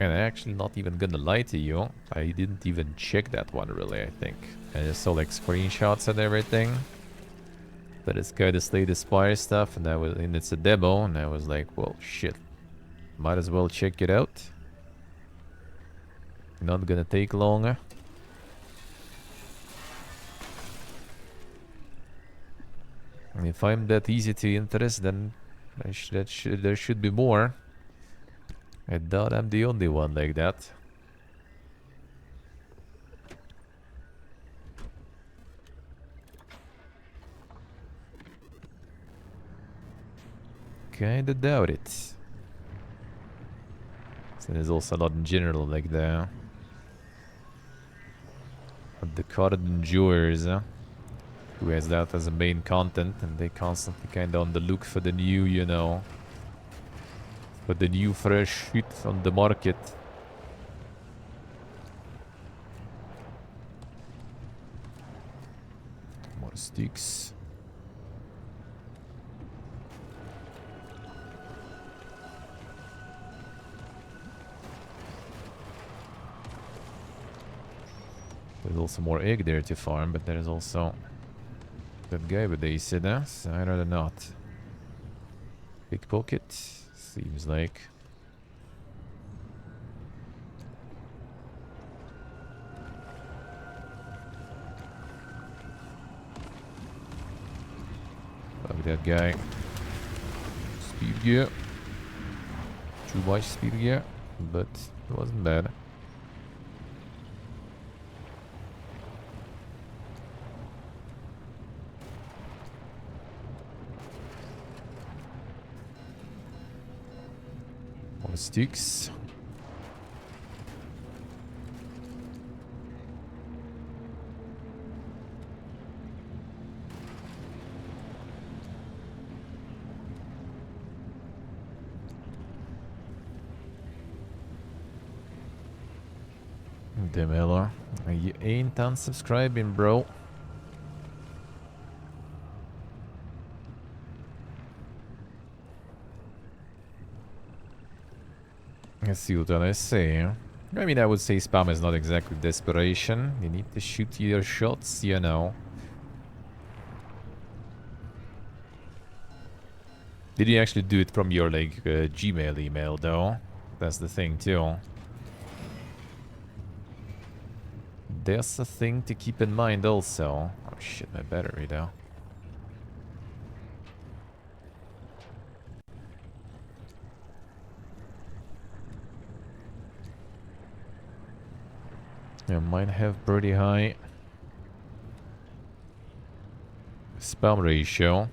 And I'm actually not even gonna lie to you. I didn't even check that one really, I think. I just saw like screenshots and everything. But it's kind of Slay the Spire stuff, and it's a demo, and I was like, well, shit. Might as well check it out. Not gonna take long. And if I'm that easy to interest, then there should be more. I doubt I'm the only one like that. Kinda doubt it. So there's also a lot in general like that. The card enjoyers, who has that as a main content, and they constantly kinda on the look for the new, you know, for the new fresh shit on the market. More sticks. There's also more egg there to farm, but there's also that guy with the Isida, so I'd rather not. Pickpocket, seems like. Fuck that guy. Speed gear. Too much speed gear, but it wasn't bad. More sticks. Demella, you ain't unsubscribing, bro. Let's see what I say. I mean, I would say spam is not exactly desperation. You need to shoot your shots, you know. Did you actually do it from your, like, Gmail email, though? That's the thing, too. There's a thing to keep in mind, also. Oh, shit, my battery, though. I might have pretty high spam ratio.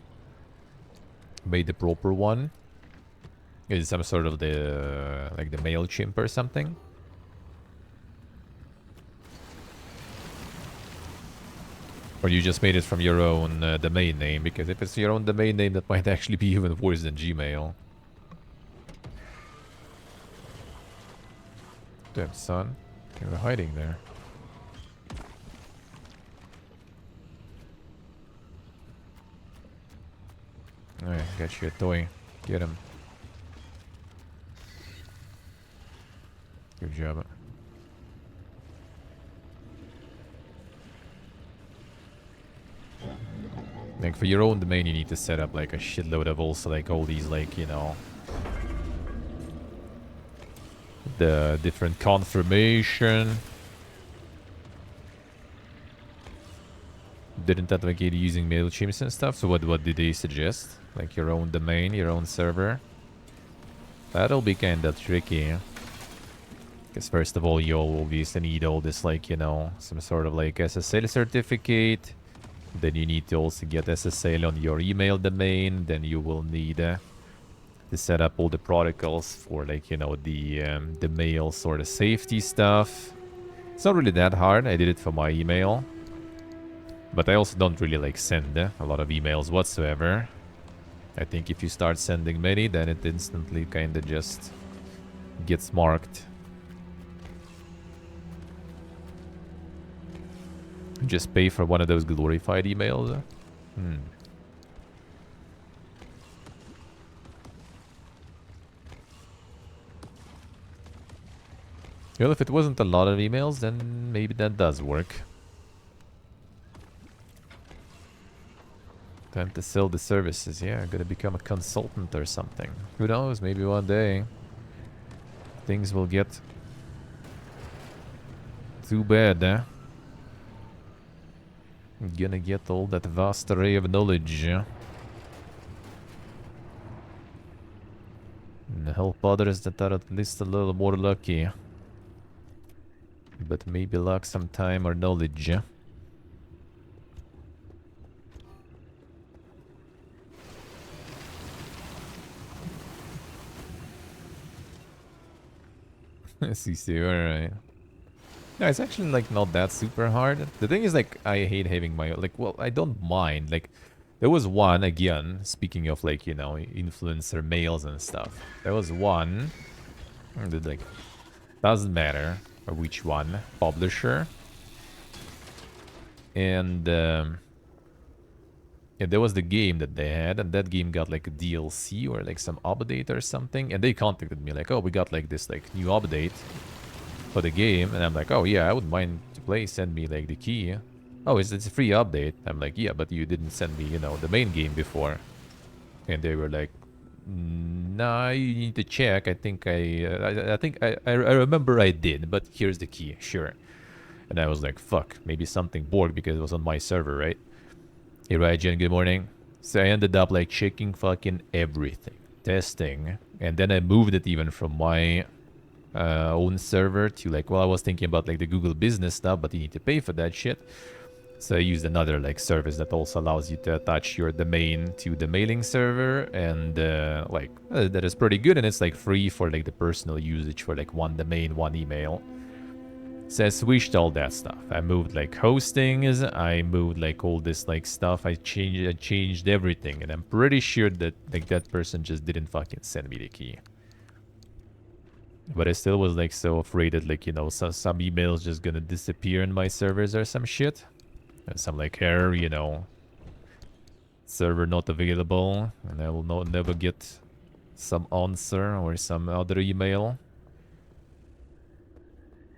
Made the proper one. Is it some sort of the like the MailChimp or something? Or you just made it from your own domain name? Because if it's your own domain name, that might actually be even worse than Gmail. Damn, son. You were hiding there. Alright, got you a toy. Get him. Good job. Like, for your own domain, you need to set up, like, a shitload of also, like, all these, like, you know... the different confirmation. Didn't advocate using MailChimps and stuff, so what did they suggest? Like, your own domain, your own server? That'll be kinda tricky. Because first of all, you'll obviously need all this, like, you know, some sort of, like, SSL certificate. Then you need to also get SSL on your email domain. Then you will need to set up all the protocols for, like, you know, the mail sort of safety stuff. It's not really that hard. I did it for my email. But I also don't really, like, send a lot of emails whatsoever. I think if you start sending many, then it instantly kind of just gets marked. Just pay for one of those glorified emails. Well, if it wasn't a lot of emails, then maybe that does work. Time to sell the services. Yeah, I'm gonna become a consultant or something. Who knows? Maybe one day things will get too bad, eh? I'm gonna get all that vast array of knowledge. And help others that are at least a little more lucky. But maybe lack some time or knowledge. CC, alright. No, it's actually, like, not that super hard. The thing is, like, I hate having my... Like, well, I don't mind. Like, there was one, again, speaking of, like, you know, influencer mails and stuff. There was one that, like, doesn't matter which one. Publisher. And, And there was the game that they had, and that game got like a DLC or like some update or something. And they contacted me like, oh, we got like this like new update for the game. And I'm like, oh yeah, I wouldn't mind to play. Send me like the key. Oh, it's a free update. I'm like, yeah, but you didn't send me, you know, the main game before. And they were like, nah, you need to check. I think I remember I did, but here's the key. Sure. And I was like, fuck, maybe something borked because it was on my server, right? Hey, Rajan, good morning. So I ended up like checking fucking everything, testing, and then I moved it even from my own server to like, well, I was thinking about like the Google business stuff, but you need to pay for that shit. So I used another like service that also allows you to attach your domain to the mailing server, and that is pretty good, and it's like free for like the personal usage for like one domain, one email. So I switched all that stuff. I moved like hostings, I moved like all this like stuff. I changed everything, and I'm pretty sure that like that person just didn't fucking send me the key. But I still was like so afraid that like, you know, some emails just gonna disappear in my servers or some shit. And some like error, you know, server not available, and I will never get some answer or some other email.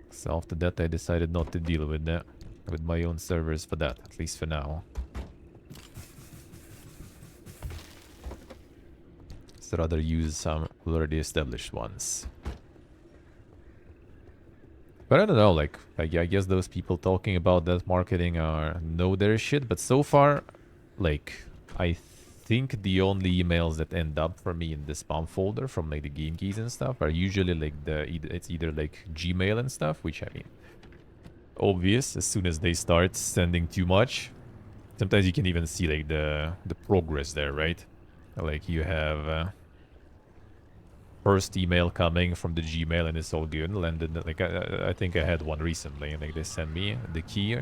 So after that, I decided not to deal with that, with my own servers for that, at least for now. So rather use some already established ones. But I don't know, like, I guess those people talking about that marketing know their shit, but so far, like, I think the only emails that end up for me in the spam folder from like the game keys and stuff are usually like it's either like Gmail and stuff, which I mean, obvious as soon as they start sending too much. Sometimes you can even see like the progress there, right? Like you have first email coming from the Gmail and it's all good. And then like I think I had one recently, and like they send me the key,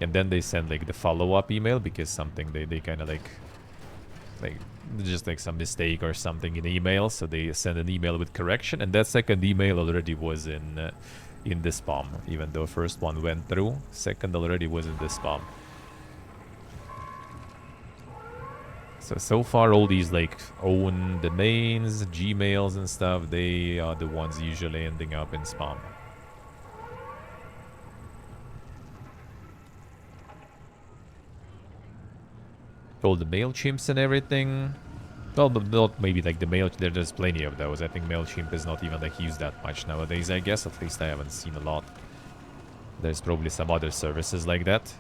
and then they send like the follow-up email because something they kind of like just like some mistake or something in email, so they send an email with correction, and that second email already was in the spam, even though first one went through, second already was in the spam. So far all these like own domains, Gmails and stuff, they are the ones usually ending up in spam. All the MailChimps and everything. Well, but not maybe like the there's plenty of those. I think MailChimp is not even like used that much nowadays, I guess. At least I haven't seen a lot. There's probably some other services like that.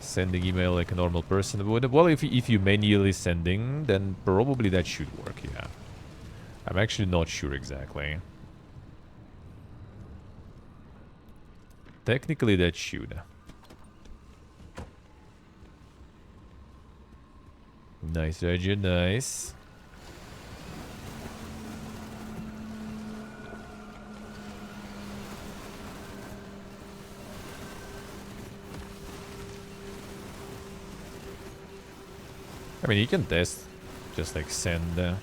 Sending email like a normal person would. Well, if you manually sending, then probably that should work, yeah. I'm actually not sure exactly. Technically that should. Nice, Roger, nice. I mean, you can test. Just like send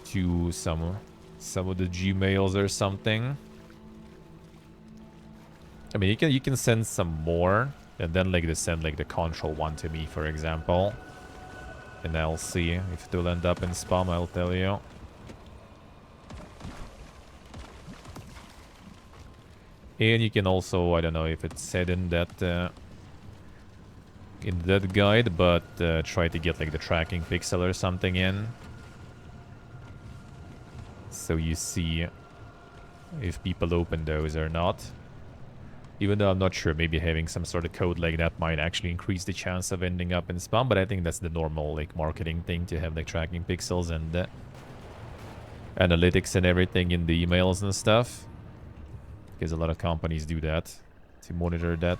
to some of the Gmails or something. I mean, you can send some more, and then like they send like the control one to me, for example. And I'll see if it will end up in spam, I'll tell you. And you can also, I don't know if it's said in that guide, but try to get like the tracking pixel or something in. So you see if people open those or not. Even though I'm not sure, maybe having some sort of code like that might actually increase the chance of ending up in spam, but I think that's the normal like marketing thing to have like tracking pixels and analytics and everything in the emails and stuff. Because a lot of companies do that to monitor that.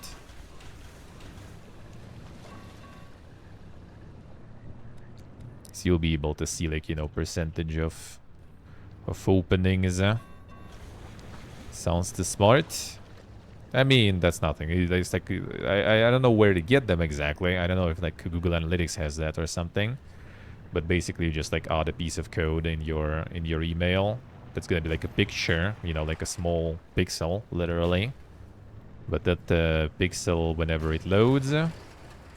So you'll be able to see like, you know, percentage of openings. Sounds too smart. I mean, that's nothing. It's like I don't know where to get them exactly. I don't know if like Google Analytics has that or something. But basically, you just like add a piece of code in your email. That's gonna be like a picture, you know, like a small pixel, literally. But that pixel, whenever it loads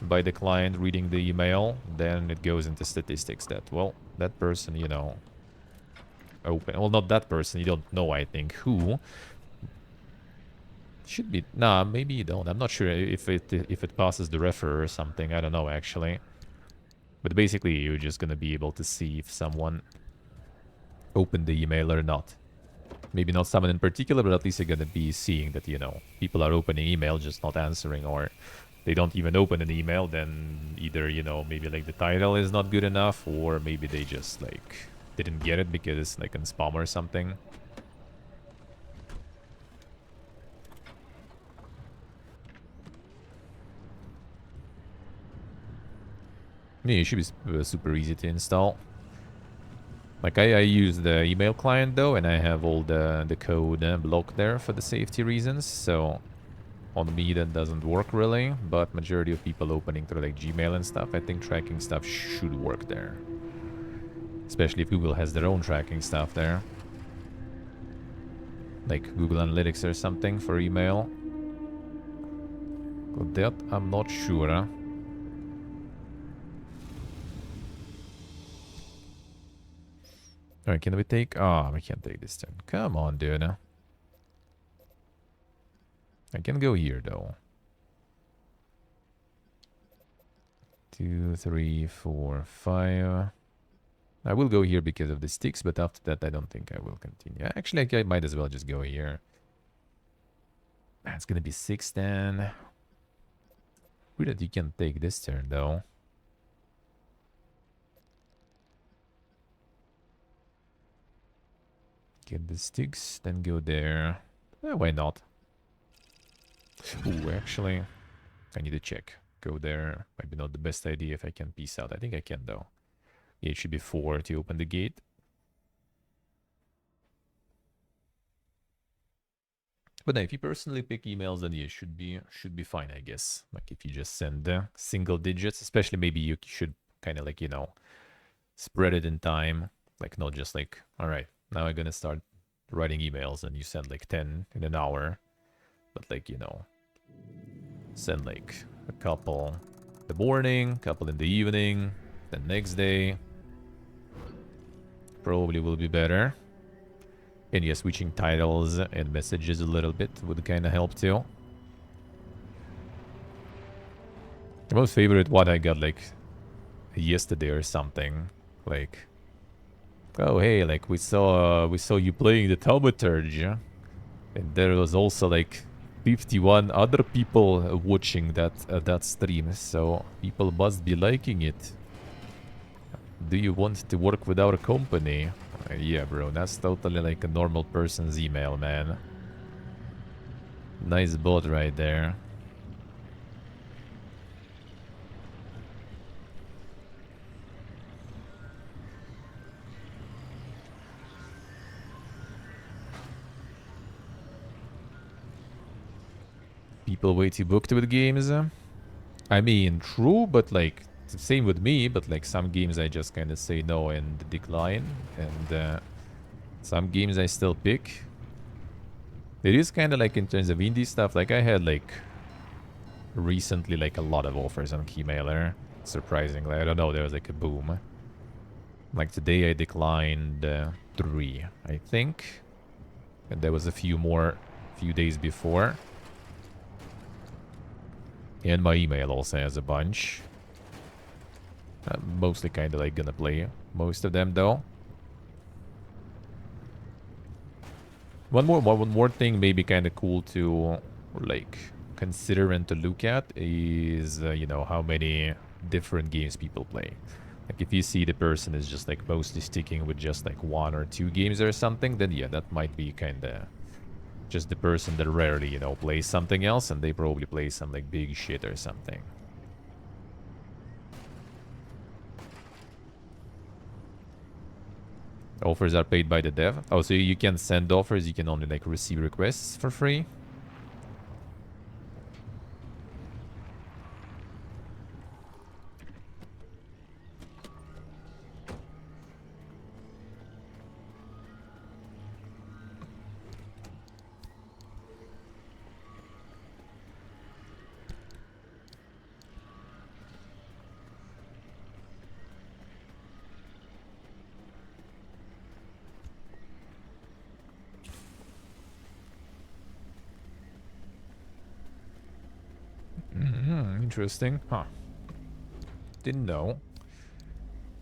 by the client reading the email, then it goes into statistics that, well, that person, you know, open. Well, not that person. You don't know, I think, who. Should be. Nah, maybe you don't. I'm not sure if it passes the refer or something. I don't know, actually. But basically, you're just going to be able to see if someone opened the email or not. Maybe not someone in particular, but at least you're going to be seeing that, you know, people are opening email, just not answering, or they don't even open an email. Then either, you know, maybe like the title is not good enough, or maybe they just like didn't get it because it's like in spam or something. Yeah, it should be super easy to install. Like I use the email client though, and I have all the code blocked there for the safety reasons. So on me that doesn't work really, but majority of people opening through like Gmail and stuff, I think tracking stuff should work there. Especially if Google has their own tracking stuff there. Like Google Analytics or something for email. But that I'm not sure. Alright, can we take... Oh, we can't take this turn. Come on, dude. I can go here, though. 2, 3, 4, 5. I will go here because of the sticks, but after that, I don't think I will continue. Actually, I might as well just go here. It's gonna be 6 then. Weird that you can take this turn, though. Get the sticks, then go there. Why not? Ooh, actually, I need to check. Go there. Might be not the best idea if I can peace out. I think I can, though. Yeah, it should be 4 to open the gate. But no, if you personally pick emails, then you should be fine, I guess. Like if you just send single digits, especially maybe you should kind of like, you know, spread it in time. Like not just like, all right, now I'm gonna start writing emails and you send like 10 in an hour. But like, you know, send like a couple in the morning, couple in the evening, the next day. Probably will be better. And yeah, switching titles and messages a little bit would kind of help too. The most favorite one I got like yesterday or something. Like, oh hey, like we saw you playing the Thaumaturge, and there was also like 51 other people watching that stream. So people must be liking it. Do you want to work with our company? Yeah, bro, that's totally like a normal person's email, man. Nice bot right there. People way too booked with games. I mean, true, but like, same with me, but like some games I just kind of say no and decline. And some games I still pick. It is kind of like in terms of indie stuff, like I had like recently like a lot of offers on Keymailer. Surprisingly, I don't know, there was like a boom. Like today I declined 3, I think. And there was a few more few days before. And my email also has a bunch. Mostly kind of like gonna play most of them though. One more thing maybe kind of cool to like consider and to look at is you know, how many different games people play. Like if you see the person is just like mostly sticking with just like 1 or 2 games or something, then yeah, that might be kind of just the person that rarely, you know, plays something else, and they probably play some like big shit or something. Offers are paid by the dev. Oh, so you can send offers, you can only like receive requests for free? Interesting. Huh. Didn't know.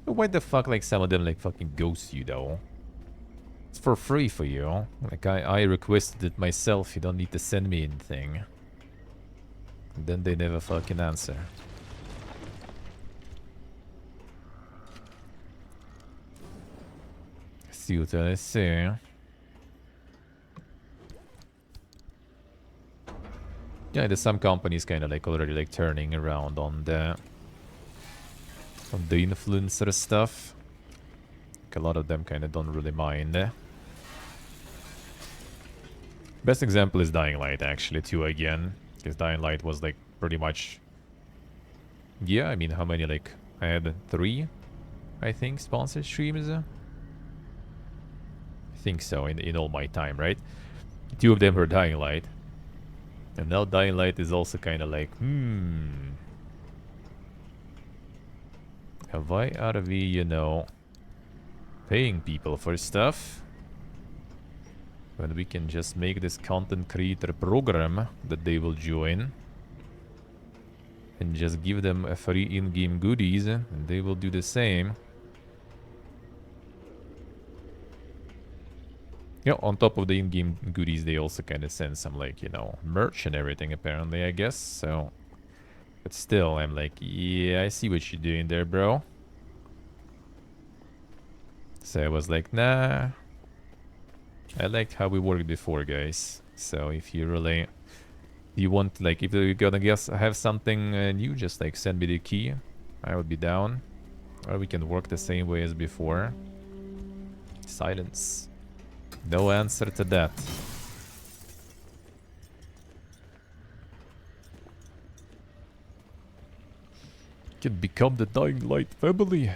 But why the fuck, like, some of them, like, fucking ghost you, though? It's for free for you. Like, I requested it myself. You don't need to send me anything. And then they never fucking answer. See what I say. Yeah, there's some companies kind of like already like turning around on the influencer stuff. Like, a lot of them kind of don't really mind. Best example is Dying Light actually too again, because Dying Light was like pretty much. Yeah, I mean, how many, like, I had 3, I think, sponsored streams. I think so in all my time, right? 2 of them were Dying Light. And now Dying Light is also kind of like, why are we, you know, paying people for stuff when we can just make this content creator program that they will join and just give them a free in-game goodies and they will do the same. Yeah, on top of the in-game goodies, they also kind of send some, like, you know, merch and everything, apparently, I guess. So, but still, I'm like, yeah, I see what you're doing there, bro. So I was like, nah. I liked how we worked before, guys. So if you really, you want, like, if you're gonna have something new, just like send me the key. I would be down. Or we can work the same way as before. Silence. No answer to that. Can become the Dying Light family.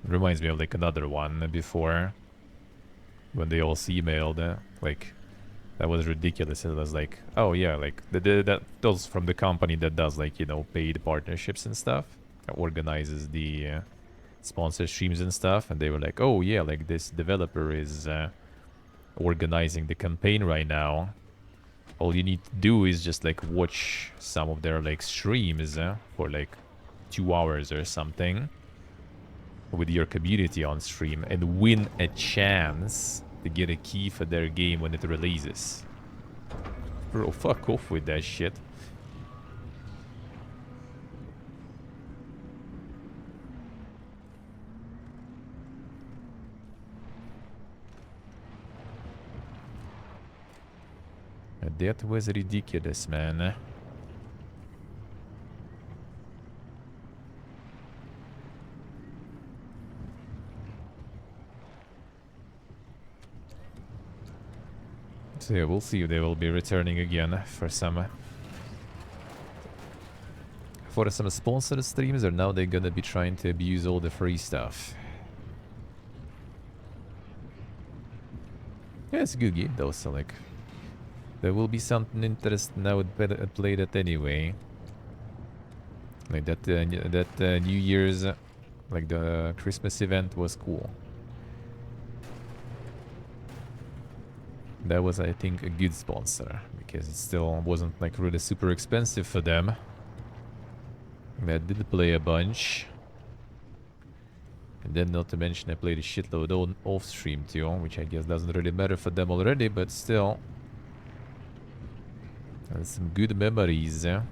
Reminds me of like another one before, when they all emailed, like, that was ridiculous. It was like, oh yeah, like that those from the company that does, like, you know, paid partnerships and stuff, that organizes the sponsor streams and stuff, and they were like, oh yeah, like this developer is organizing the campaign right now. All you need to do is just like watch some of their like streams for like 2 hours or something with your community on stream and win a chance to get a key for their game when it releases. Bro, fuck off with that shit. That was ridiculous, man. So yeah, we'll see if they will be returning again for some sponsored streams, or now they're gonna be trying to abuse all the free stuff. Yeah, it's a good game though, so like, there will be something interesting. I would play that anyway. Like that New Year's, like the Christmas event was cool. That was, I think, a good sponsor, because it still wasn't like really super expensive for them. I did play a bunch. And then, not to mention, I played a shitload on off stream too, which I guess doesn't really matter for them already, but still. And some good memories. And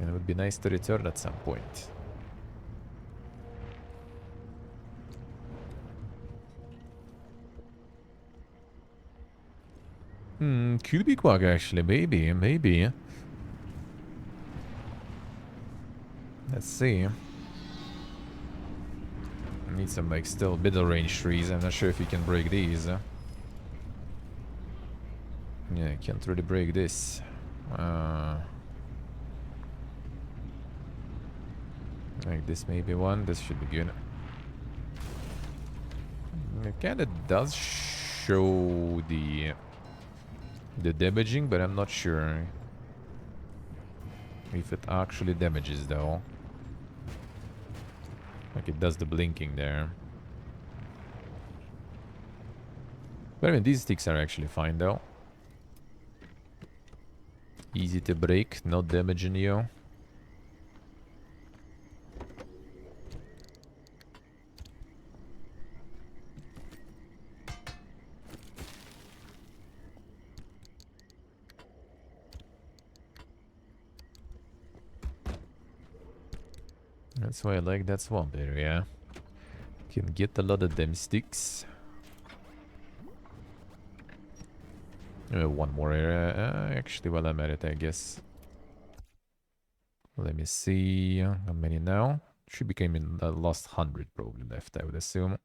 it would be nice to return at some point. Could be Quag actually, maybe. Let's see. I need some like still middle range trees. I'm not sure if you can break these. Yeah, I can't really break this. Like this maybe one. This should be good. It kinda does show the damaging, but I'm not sure if it actually damages though. Like it does the blinking there. But I mean, these sticks are actually fine though. Easy to break, not damaging you. That's why I like that swamp area. Can get a lot of them sticks. One more area. Actually, while I'm at it, I guess. Let me see. How many now? Should be came in the last 100 probably left, I would assume.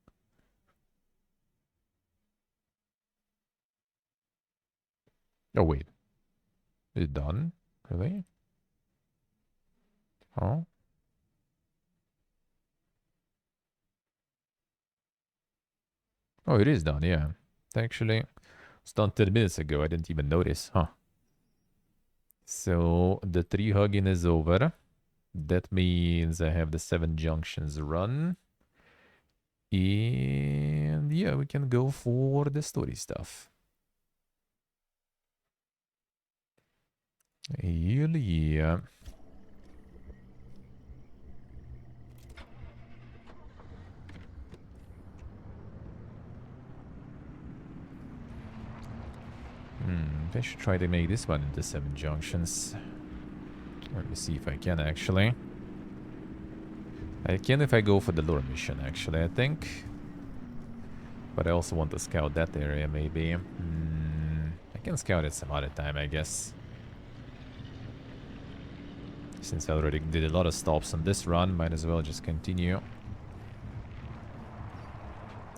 Oh, wait. Is it done? Really? Oh? Oh, it is done, yeah. Actually, it's done 10 minutes ago. I didn't even notice, huh? So, the tree hugging is over. That means I have the 7 junctions run. And yeah, we can go for the story stuff. Hell yeah. I should try to make this one into 7 junctions. Let me see if I can actually. I can if I go for the lure mission actually, I think. But I also want to scout that area maybe. I can scout it some other time, I guess. Since I already did a lot of stops on this run, might as well just continue.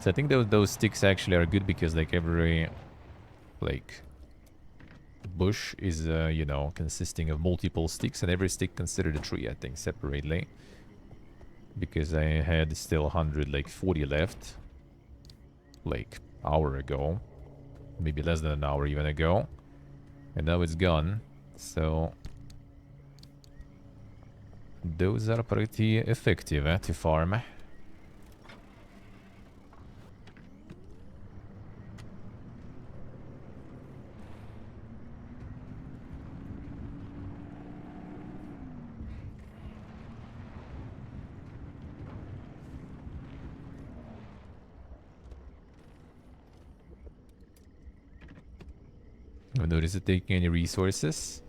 So I think those sticks actually are good because like every like bush is you know, consisting of multiple sticks, and every stick considered a tree, I think, separately. Because I had still 100 like 40 left like hour ago, maybe less than an hour even ago, and now it's gone. So those are pretty effective to farm. Notice it taking any resources.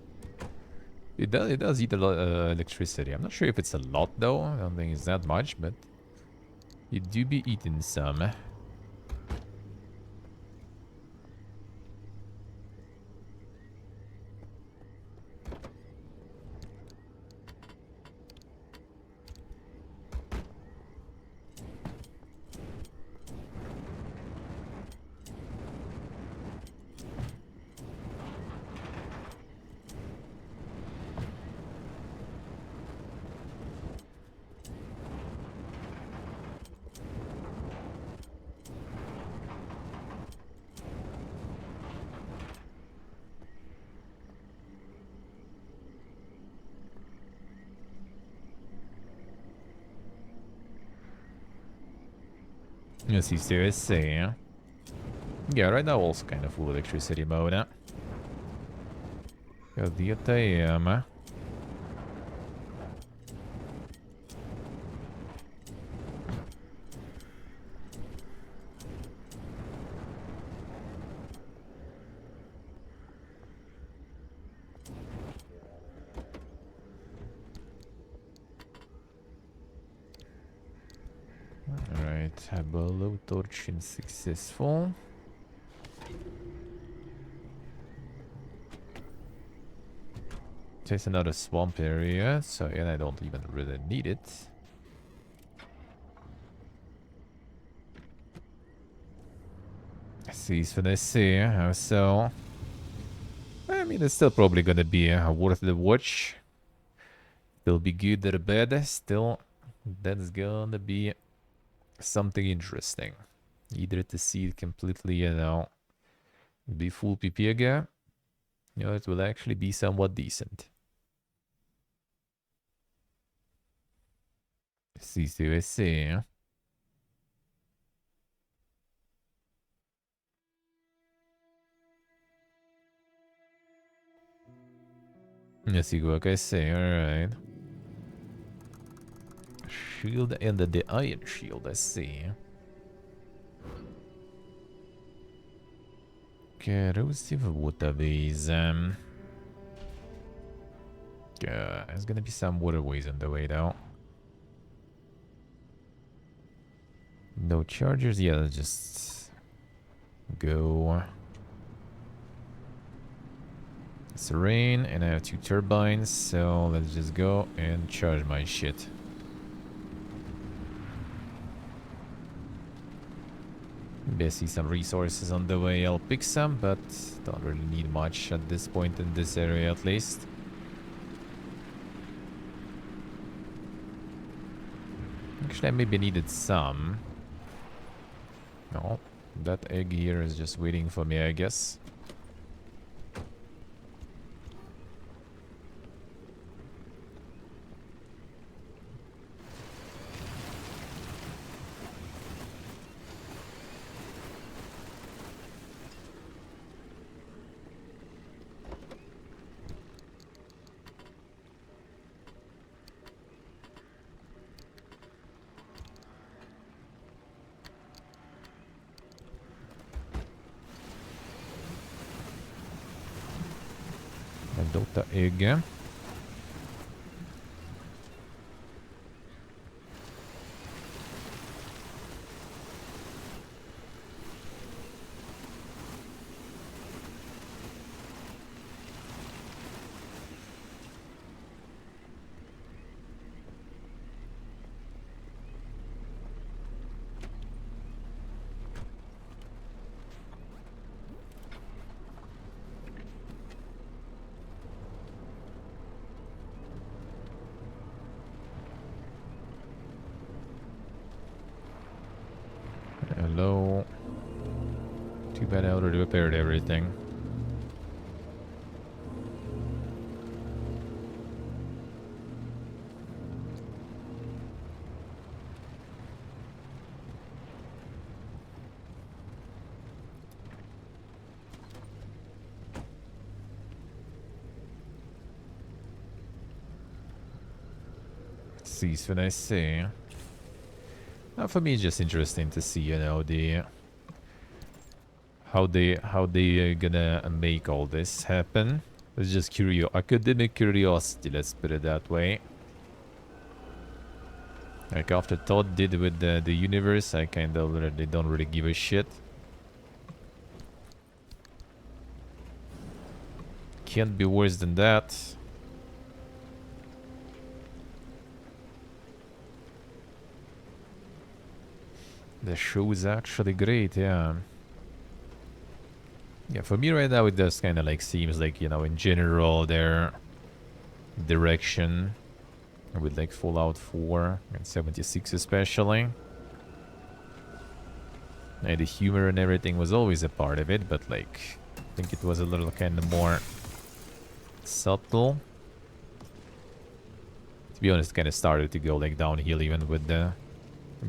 It does eat a lot of electricity. I'm not sure if it's a lot though. I don't think it's that much, but you do be eating some. Let's see, seriously. Yeah, right now also kind of full electricity mode. Caldita am. Alright, below torching successful. There's another swamp area, so and I don't even really need it. Cease when I see, so I mean it's still probably gonna be worth the watch. It'll be good or bad, still that's gonna be something interesting. Either to see it completely, you know, be full PP again, you know, it will actually be somewhat decent. See. Let's see what I say. Alright. Shield and the iron shield, I see. Corrosive waterways. Yeah, there's gonna be some waterways on the way though. No chargers? Yeah, let's just go. It's rain and I have 2 turbines, so let's just go and charge my shit. Maybe I see some resources on the way, I'll pick some, but don't really need much at this point in this area at least. Actually, I maybe needed some. No, that egg here is just waiting for me, I guess. Delta egg. Hello. Too bad I already repaired everything. Cease when I say. Now for me, it's just interesting to see, you know, the how they gonna make all this happen. It's just academic curiosity, let's put it that way. Like after Todd did with the universe, I kind of they don't really give a shit. Can't be worse than that. The show is actually great, yeah. Yeah, for me right now it does kind of like seems like, you know, in general their direction with like Fallout 4 and 76 especially. And the humor and everything was always a part of it, but like I think it was a little kind of more subtle. To be honest, kind of started to go like downhill even with the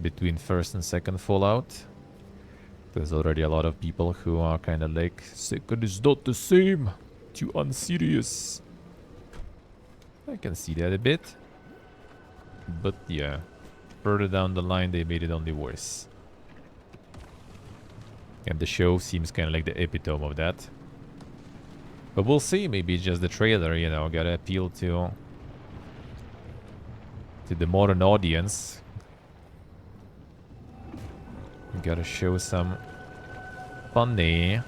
between first and second Fallout. There's already a lot of people who are kind of like, second is not the same, too unserious. I can see that a bit. But yeah, further down the line they made it only worse. And the show seems kind of like the epitome of that. But we'll see, maybe just the trailer, you know, gotta appeal to the modern audience. We gotta show some funny.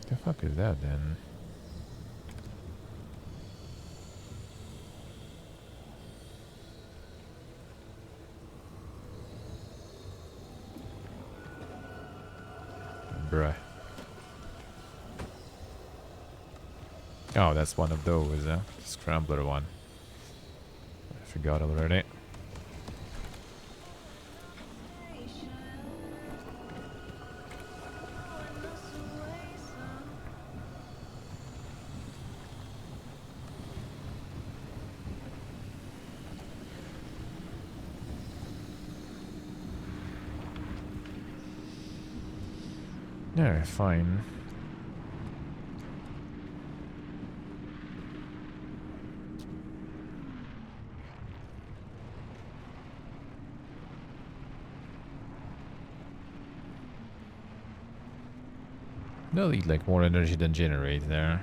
The fuck is that then? Bruh. Oh, that's one of those, Scrambler one. I forgot already. Yeah, fine. They'll eat like more energy than generate there.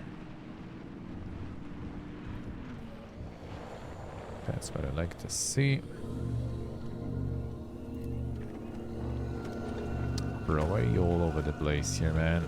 That's what I like to see. Bro, why are you all over the place here, man?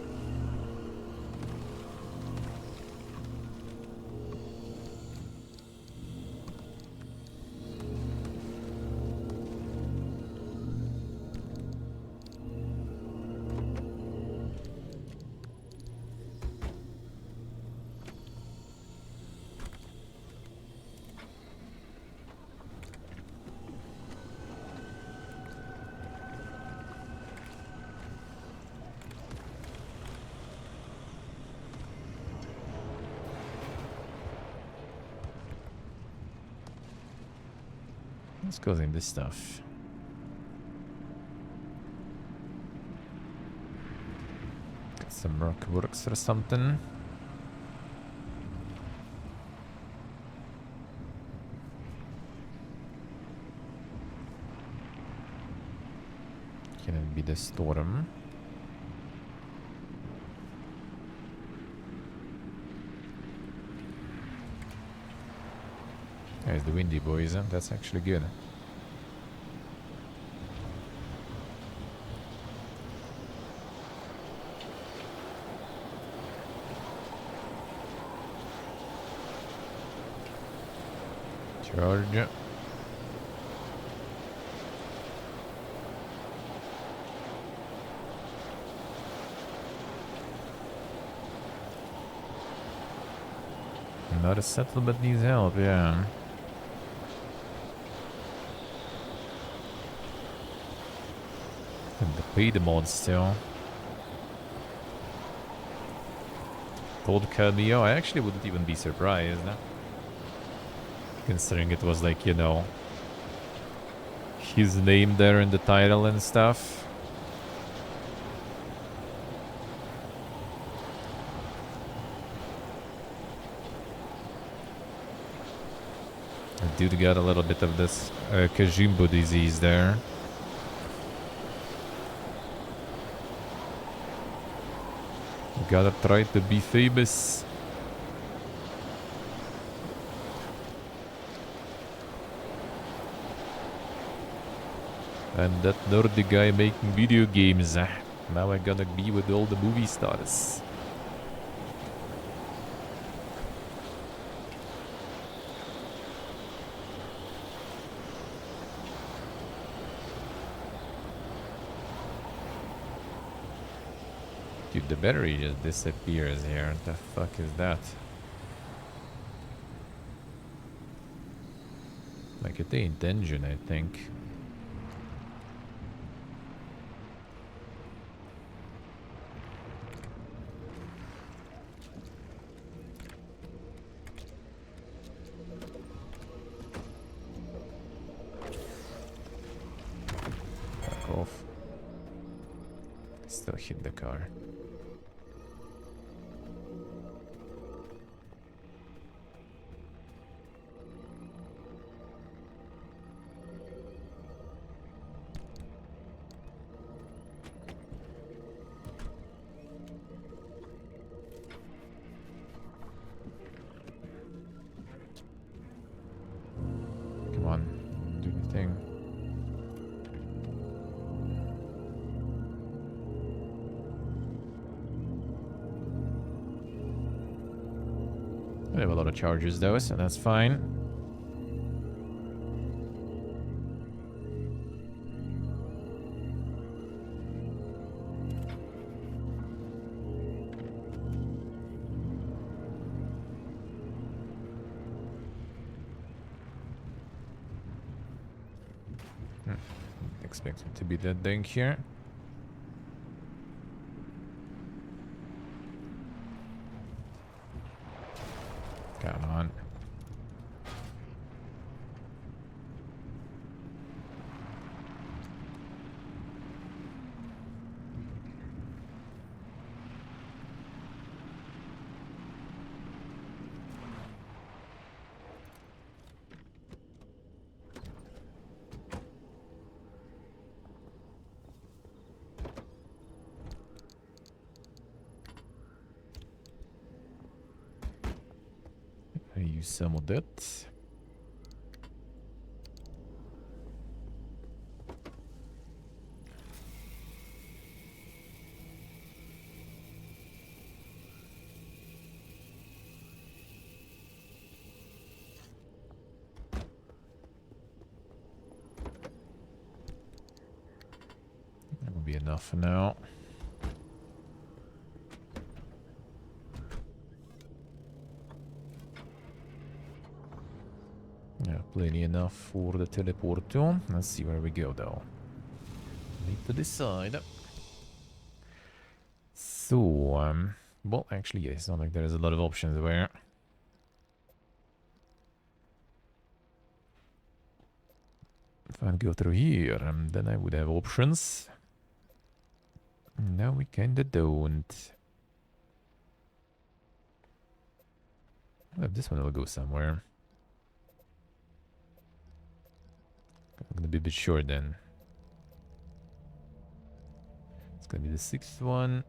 Let's go in this stuff. Get some rock works or something. Can it be the storm? There's the windy boys, huh? That's actually good. Charge. Not a settlement needs help, yeah. And to pay the mods still. Gold cameo, I actually wouldn't even be surprised. Considering it was like, you know, his name there in the title and stuff. The dude got a little bit of this Kajimbo disease there. Gotta try to be famous. And that nerdy guy making video games. Now I'm gonna be with all the movie stars. Dude, the battery just disappears here. What the fuck is that? Like it ain't engine, I think. Fuck off. Still hit the car. Come on, do the thing. I have a lot of charges though, so that's fine. Expect it to be that thing here. Come on. use some of that. That will be enough for now. Yeah, plenty enough for the teleport to. Let's see where we go though. Need to decide. So, well, actually, yeah, it's not like there's a lot of options where. If I go through here, then I would have options. No, we kinda don't. Well, this one will go somewhere. I'm gonna be a bit short then. It's gonna be the 6th one.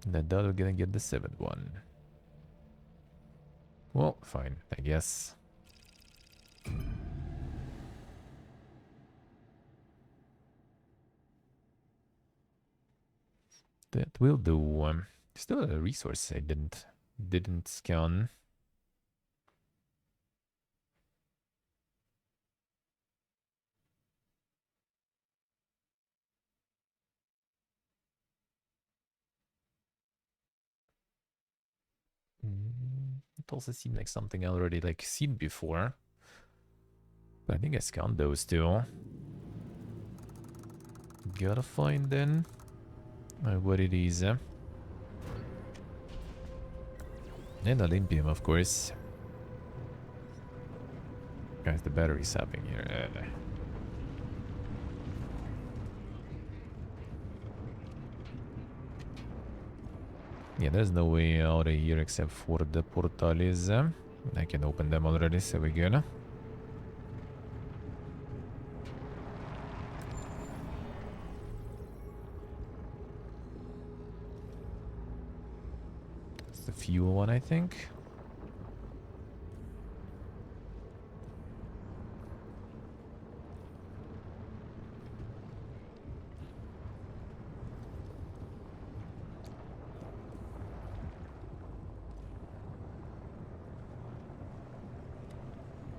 And then we're gonna get the 7th one. Well, fine, I guess. That will do. Still a resource I didn't scan. It also seemed like something I already like seen before. But I think I scanned those two. Gotta find then what it is. And Olympium, of course. Guys, the battery's sapping here. Yeah, there's no way out of here except for the portales. I can open them already, so we're gonna. It's the fuel one, I think.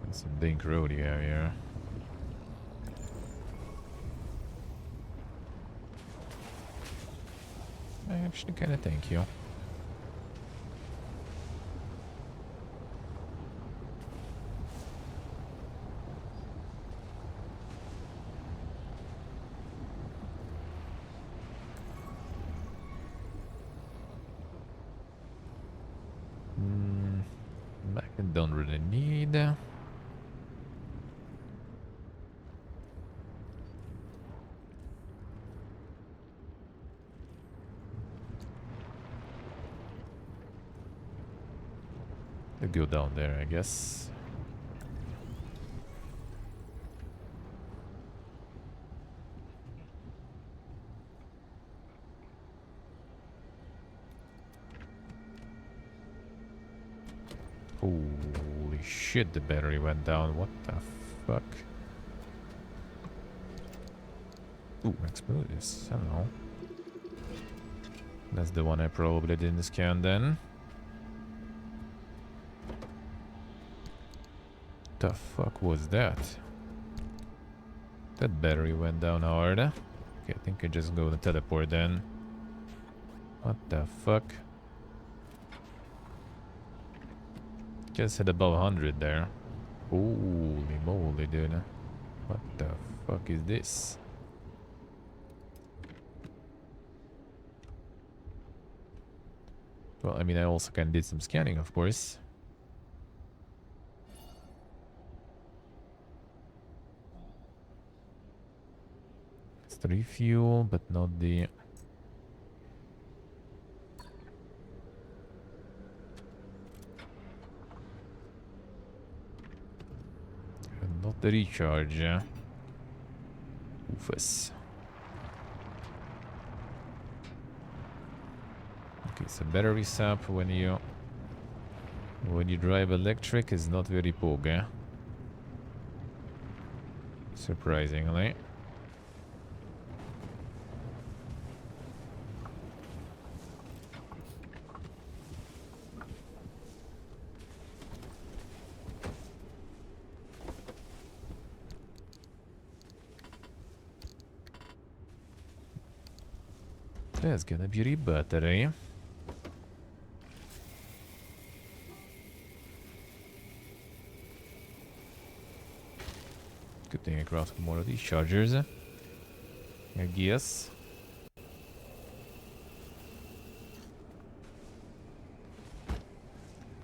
Some dink road here. I actually kind of thank you. Back and don't really need. To go down there, I guess. Holy shit, the battery went down. What the fuck? Ooh, explosives. I don't know. That's the one I probably didn't scan then. The fuck was that? That battery went down hard. Okay, I think I just go to teleport then. What the fuck? Just hit above 100 there. Holy moly, dude. What the fuck is this? Well, I mean, I also kind of did some scanning, of course. It's the refuel, but not the... Not the recharge. Oofus. Okay, so battery sap when you When you drive electric, it's not very poga. Surprisingly. There's gonna be a battery. Good thing I crafted more of these chargers. I guess.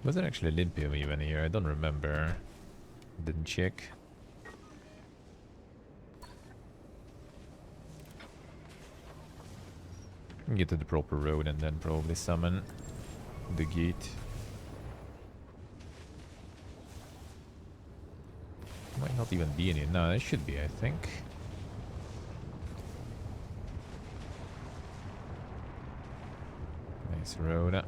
Was it actually lithium even here? I don't remember. Didn't check. Get to the proper road and then probably summon the gate. Might not even be in it. No, it should be, I think. Nice road. A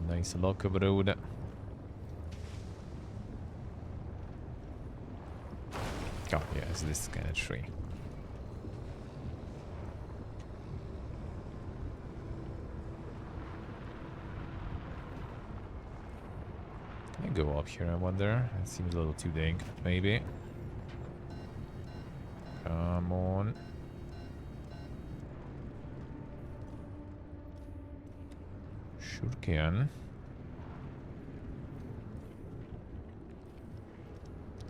nice lock of road. Oh, yeah, it's this kind of tree. Can I go up here, I wonder? It seems a little too dank, maybe. Come on. Sure can.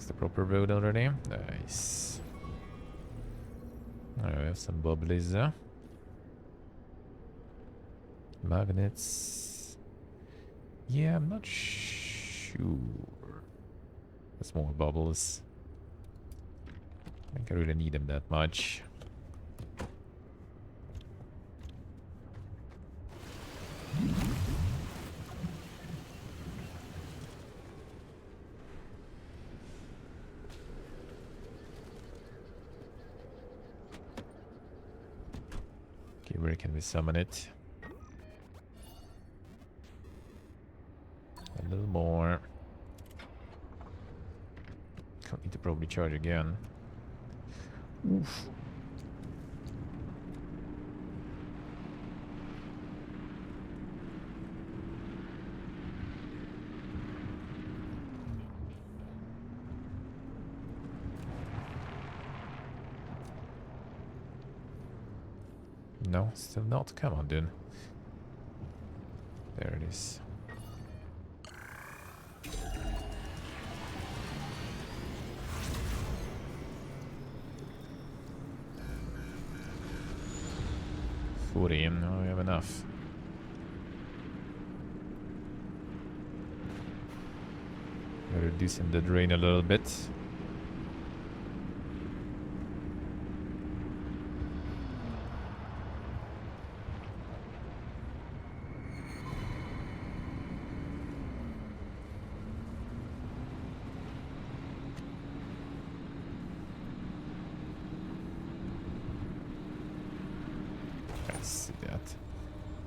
The proper road already. Nice. Alright, we have some bubblies there. Magnets. Yeah, I'm not sure. That's more bubbles. I think I really need them that much. Where can we summon it? A little more. Need to probably charge again. Oof. No, still not. Come on, dude. There it is. No, we have enough. We're reducing the drain a little bit. See that.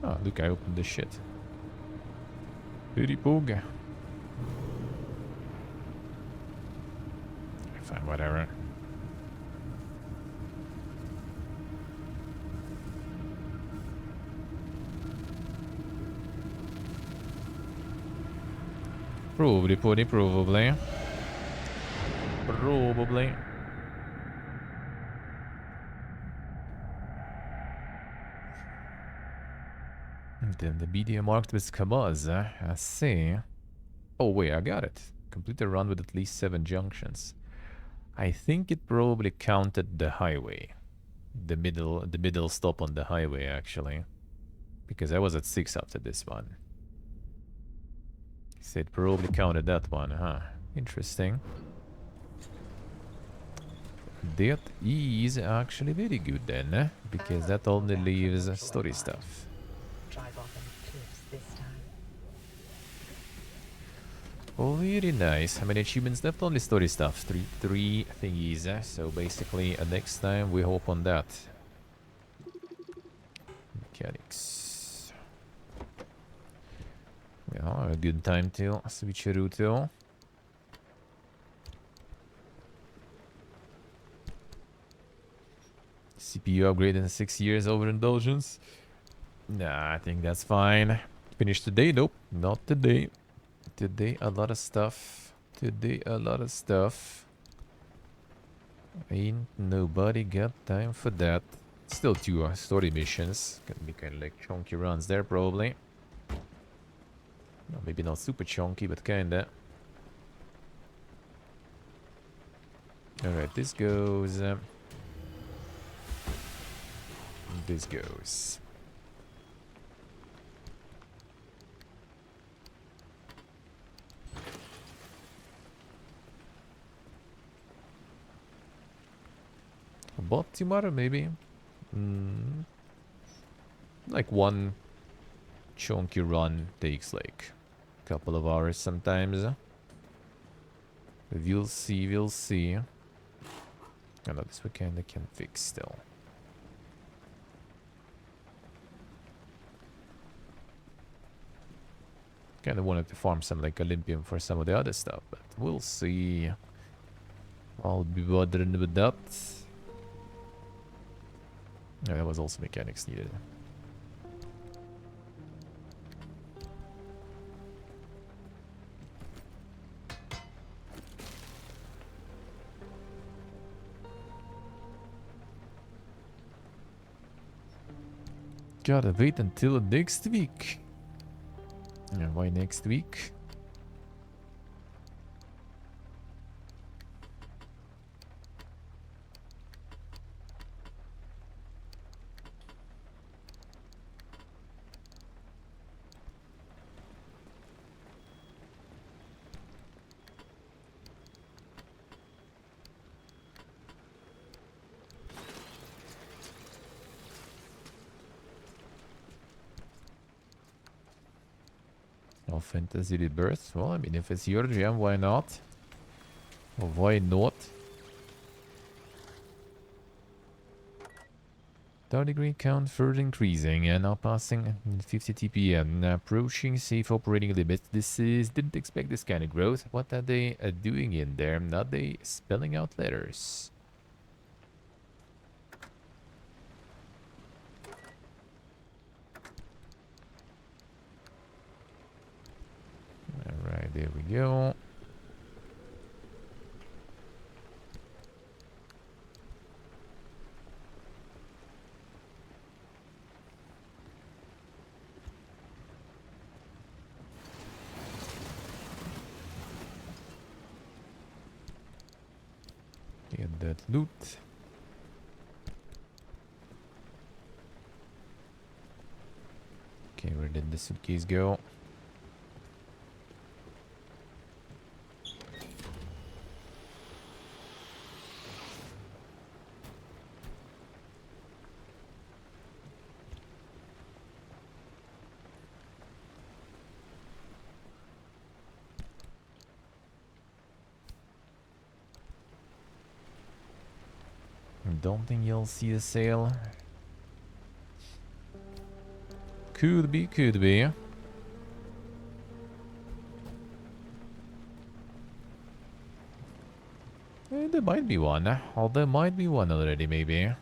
Oh, look, I opened the shit. Pretty booga. Fine, whatever. Probably. Then the media marked with Kamaz, I see. Oh wait, I got it. Complete a run with at least 7 junctions. I think it probably counted the highway. The middle stop on the highway, actually. Because I was at 6 after this one. So it probably counted that one, huh? Interesting. That is actually very good then, because that only leaves story stuff.
Drive off any cliffs this time.
Oh, very nice. How many achievements left? Only story stuff. Three thingies. So basically, next time we hope on that. mechanics. Yeah, a good time to switch a route though. CPU upgrade in 6 years overindulgence. Nah, I think that's fine. Finish today? Nope, not today. Today a lot of stuff. Today a lot of stuff. Ain't nobody got time for that. Still 2 story missions. Gonna be kind of like chunky runs there probably. Well, maybe not super chunky, but kinda. Alright, this goes. This goes. Baltimore, maybe? Like one chunky run takes like a couple of hours sometimes. We'll see, we'll see. I know this we kinda can fix still. Kinda wanted to farm some like Olympium for some of the other stuff, but we'll see. I'll be bothering with that. Yeah, that was also mechanics needed. Gotta wait until next week. Yeah, why next week? Oh, Fantasy Rebirth? Well, I mean, if it's your jam, why not? Or why not? Tardigrade count further increasing and now passing 50 TPM. Approaching safe operating limit. Didn't expect this kind of growth. What are they doing in there? Are they spelling out letters? Alright, there we go. Get that loot. Okay, where did the suitcase go? Don't think you'll see a sale. Could be, could be. There might be one. Oh, there might be one already, maybe.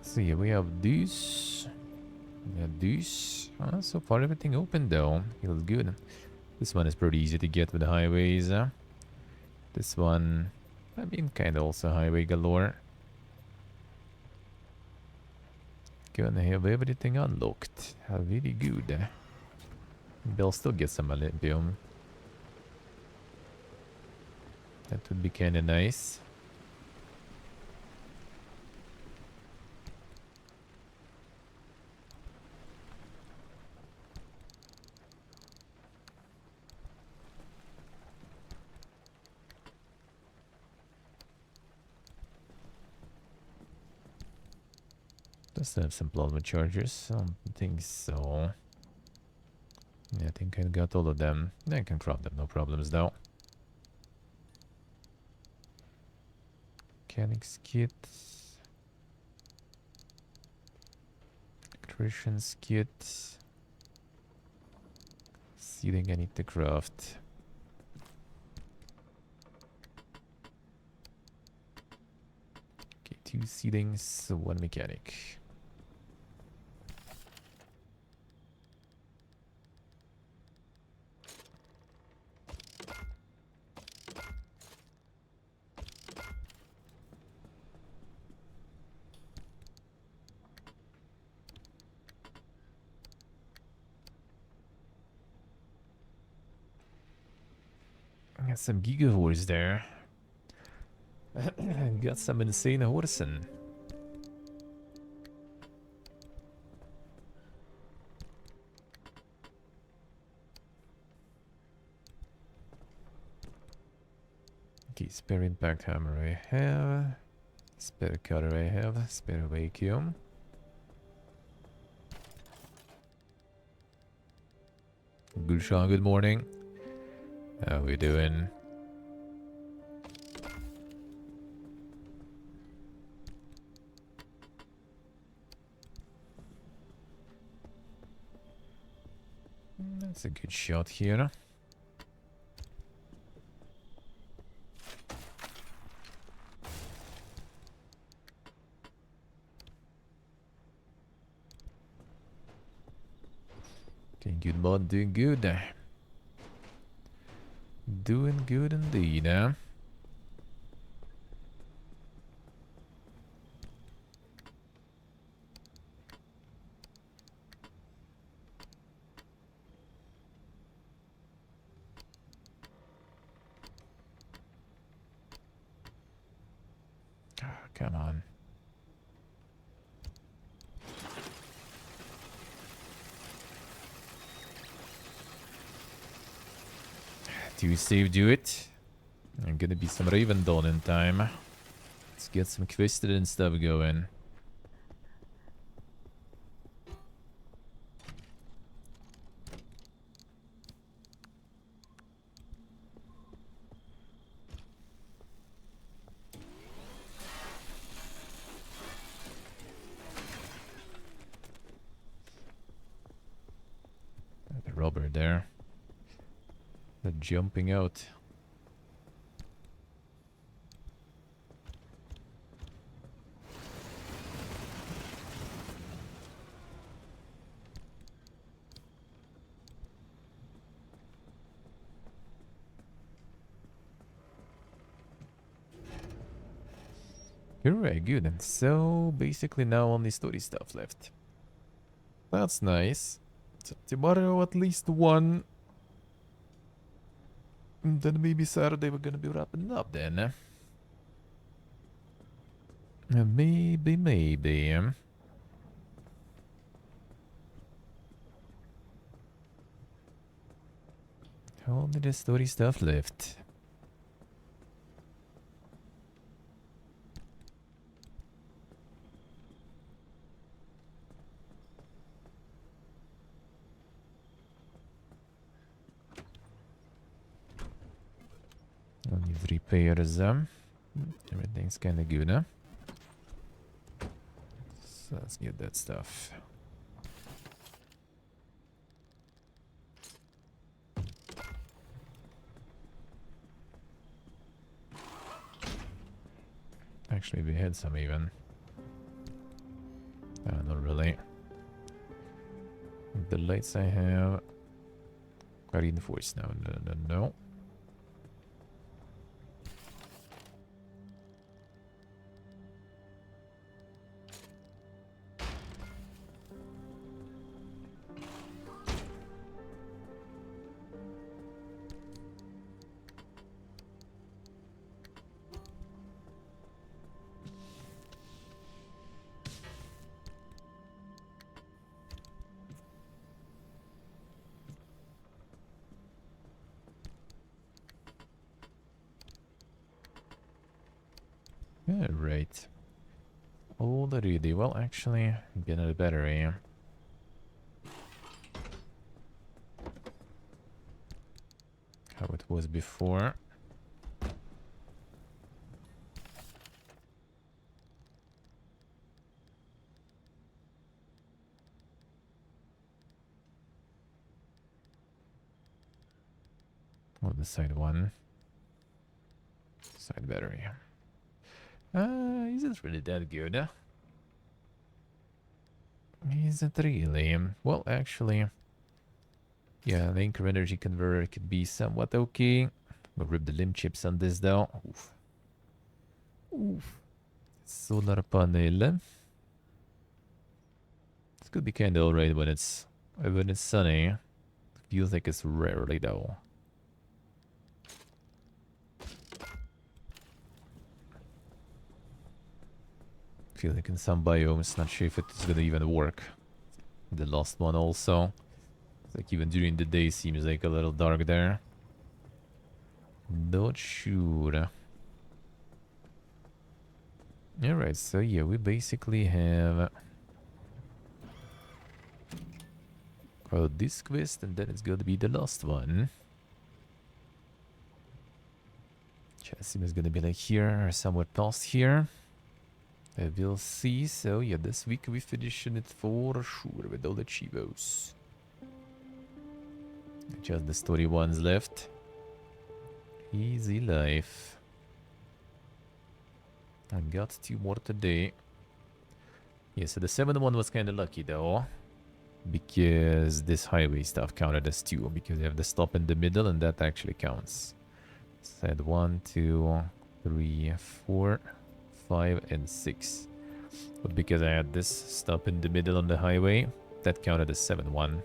See, we have this. We have this. So far, everything open though. Feels good. This one is pretty easy to get with the highways. This one, I mean, kind of also highway galore. Gonna have everything unlocked. Very good. Maybe I'll still get some Olympium. That would be kind of nice. Does have some plasma chargers? I don't think so. Yeah, I think I got all of them. I can craft them, no problems though. Mechanics kit. Electrician's kit. Sealing I need to craft. Okay, 2 sealings, 1 mechanic. Got some giga horse there. Got some insane horsing. Okay, spare impact hammer I have. Spare cutter I have. Spare vacuum. Good Sean, good morning. How we doing? That's a good shot here. Doing good, mod, doing good. Doing good indeed, huh? Ah, come on. Do save, do it. I'm gonna be some Raven Dawn in time. Let's get some Twisted and stuff going. The robber there. The jumping out. Alright, good. And so basically now only story stuff left. That's nice. So tomorrow at least one. And then maybe Saturday we're gonna be wrapping up then. Maybe. Only the story stuff left. Only repairs. Everything's kinda good, huh? So let's get that stuff. Actually, we had some even. Not really. The lights I have are reinforced now. No. Yeah, right. Already. Well, actually, get another battery. How it was before. Or the side one. Side battery. Isn't really that good. Isn't really. Well, actually, yeah, the increment energy converter could be somewhat okay. We'll rip the limb chips on this though. Oof. Oof. Solar panel. This could be kind of alright when it's sunny. Feels like it's rarely though. Feel like in some biomes, not sure if it's gonna even work. The last one also. It's like even during the day seems like a little dark there. Not sure. Alright, so yeah, we basically have this quest, and then it's gonna be the last one. Chassis is gonna be like here, or somewhere past here. We'll see. So yeah, this week we finishing it for sure with all the Chivos. Just the story ones left. Easy life. I got 2 more today. Yeah, so the 7th one was kind of lucky though. Because this highway stuff counted as 2. Because you have the stop in the middle and that actually counts. Said 1, 2, 3, 4, 5, and 6. But because I had this stop in the middle on the highway, that counted as 7-1.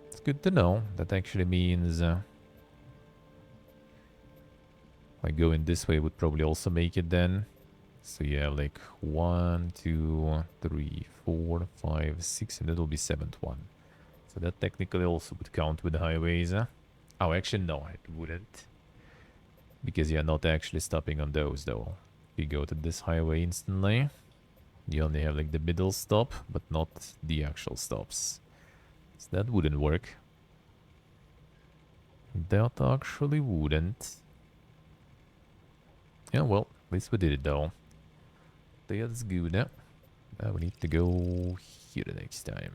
It's good to know. That actually means like going this way would probably also make it then. So you have like 1, 2, 3, 4, 5, 6, and it'll be 7th one. So that technically also would count with the highways. Oh, actually no, it wouldn't. Because you're not actually stopping on those though. You go to this highway instantly. You only have like the middle stop, but not the actual stops. So that wouldn't work. That actually wouldn't. Yeah, well, at least we did it though. That's good. Now we need to go here next time.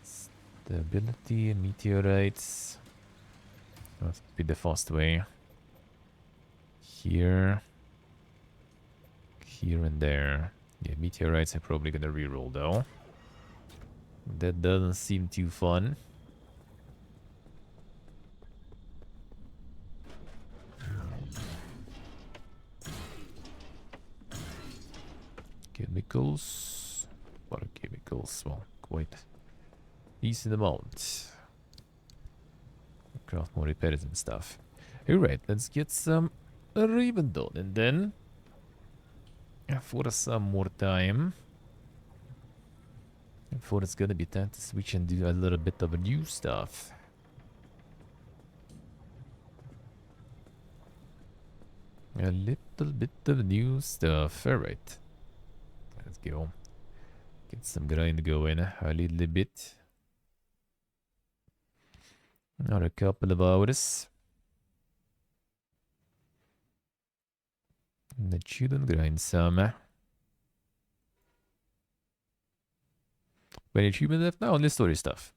Stability, meteorites. Must be the fast way. Here. Here and there. Yeah, meteorites are probably gonna reroll though. That doesn't seem too fun. Chemicals. What are chemicals? Well, quite decent amount. Craft more repairs and stuff. Alright, let's get some Raven done. And then, for some more time, before it's gonna be time to switch and do a little bit of new stuff. A little bit of new stuff. Alright. Let's go. Get some grind going a little bit. Another couple of hours. That shouldn't grind some. When achievement left now, only story stuff.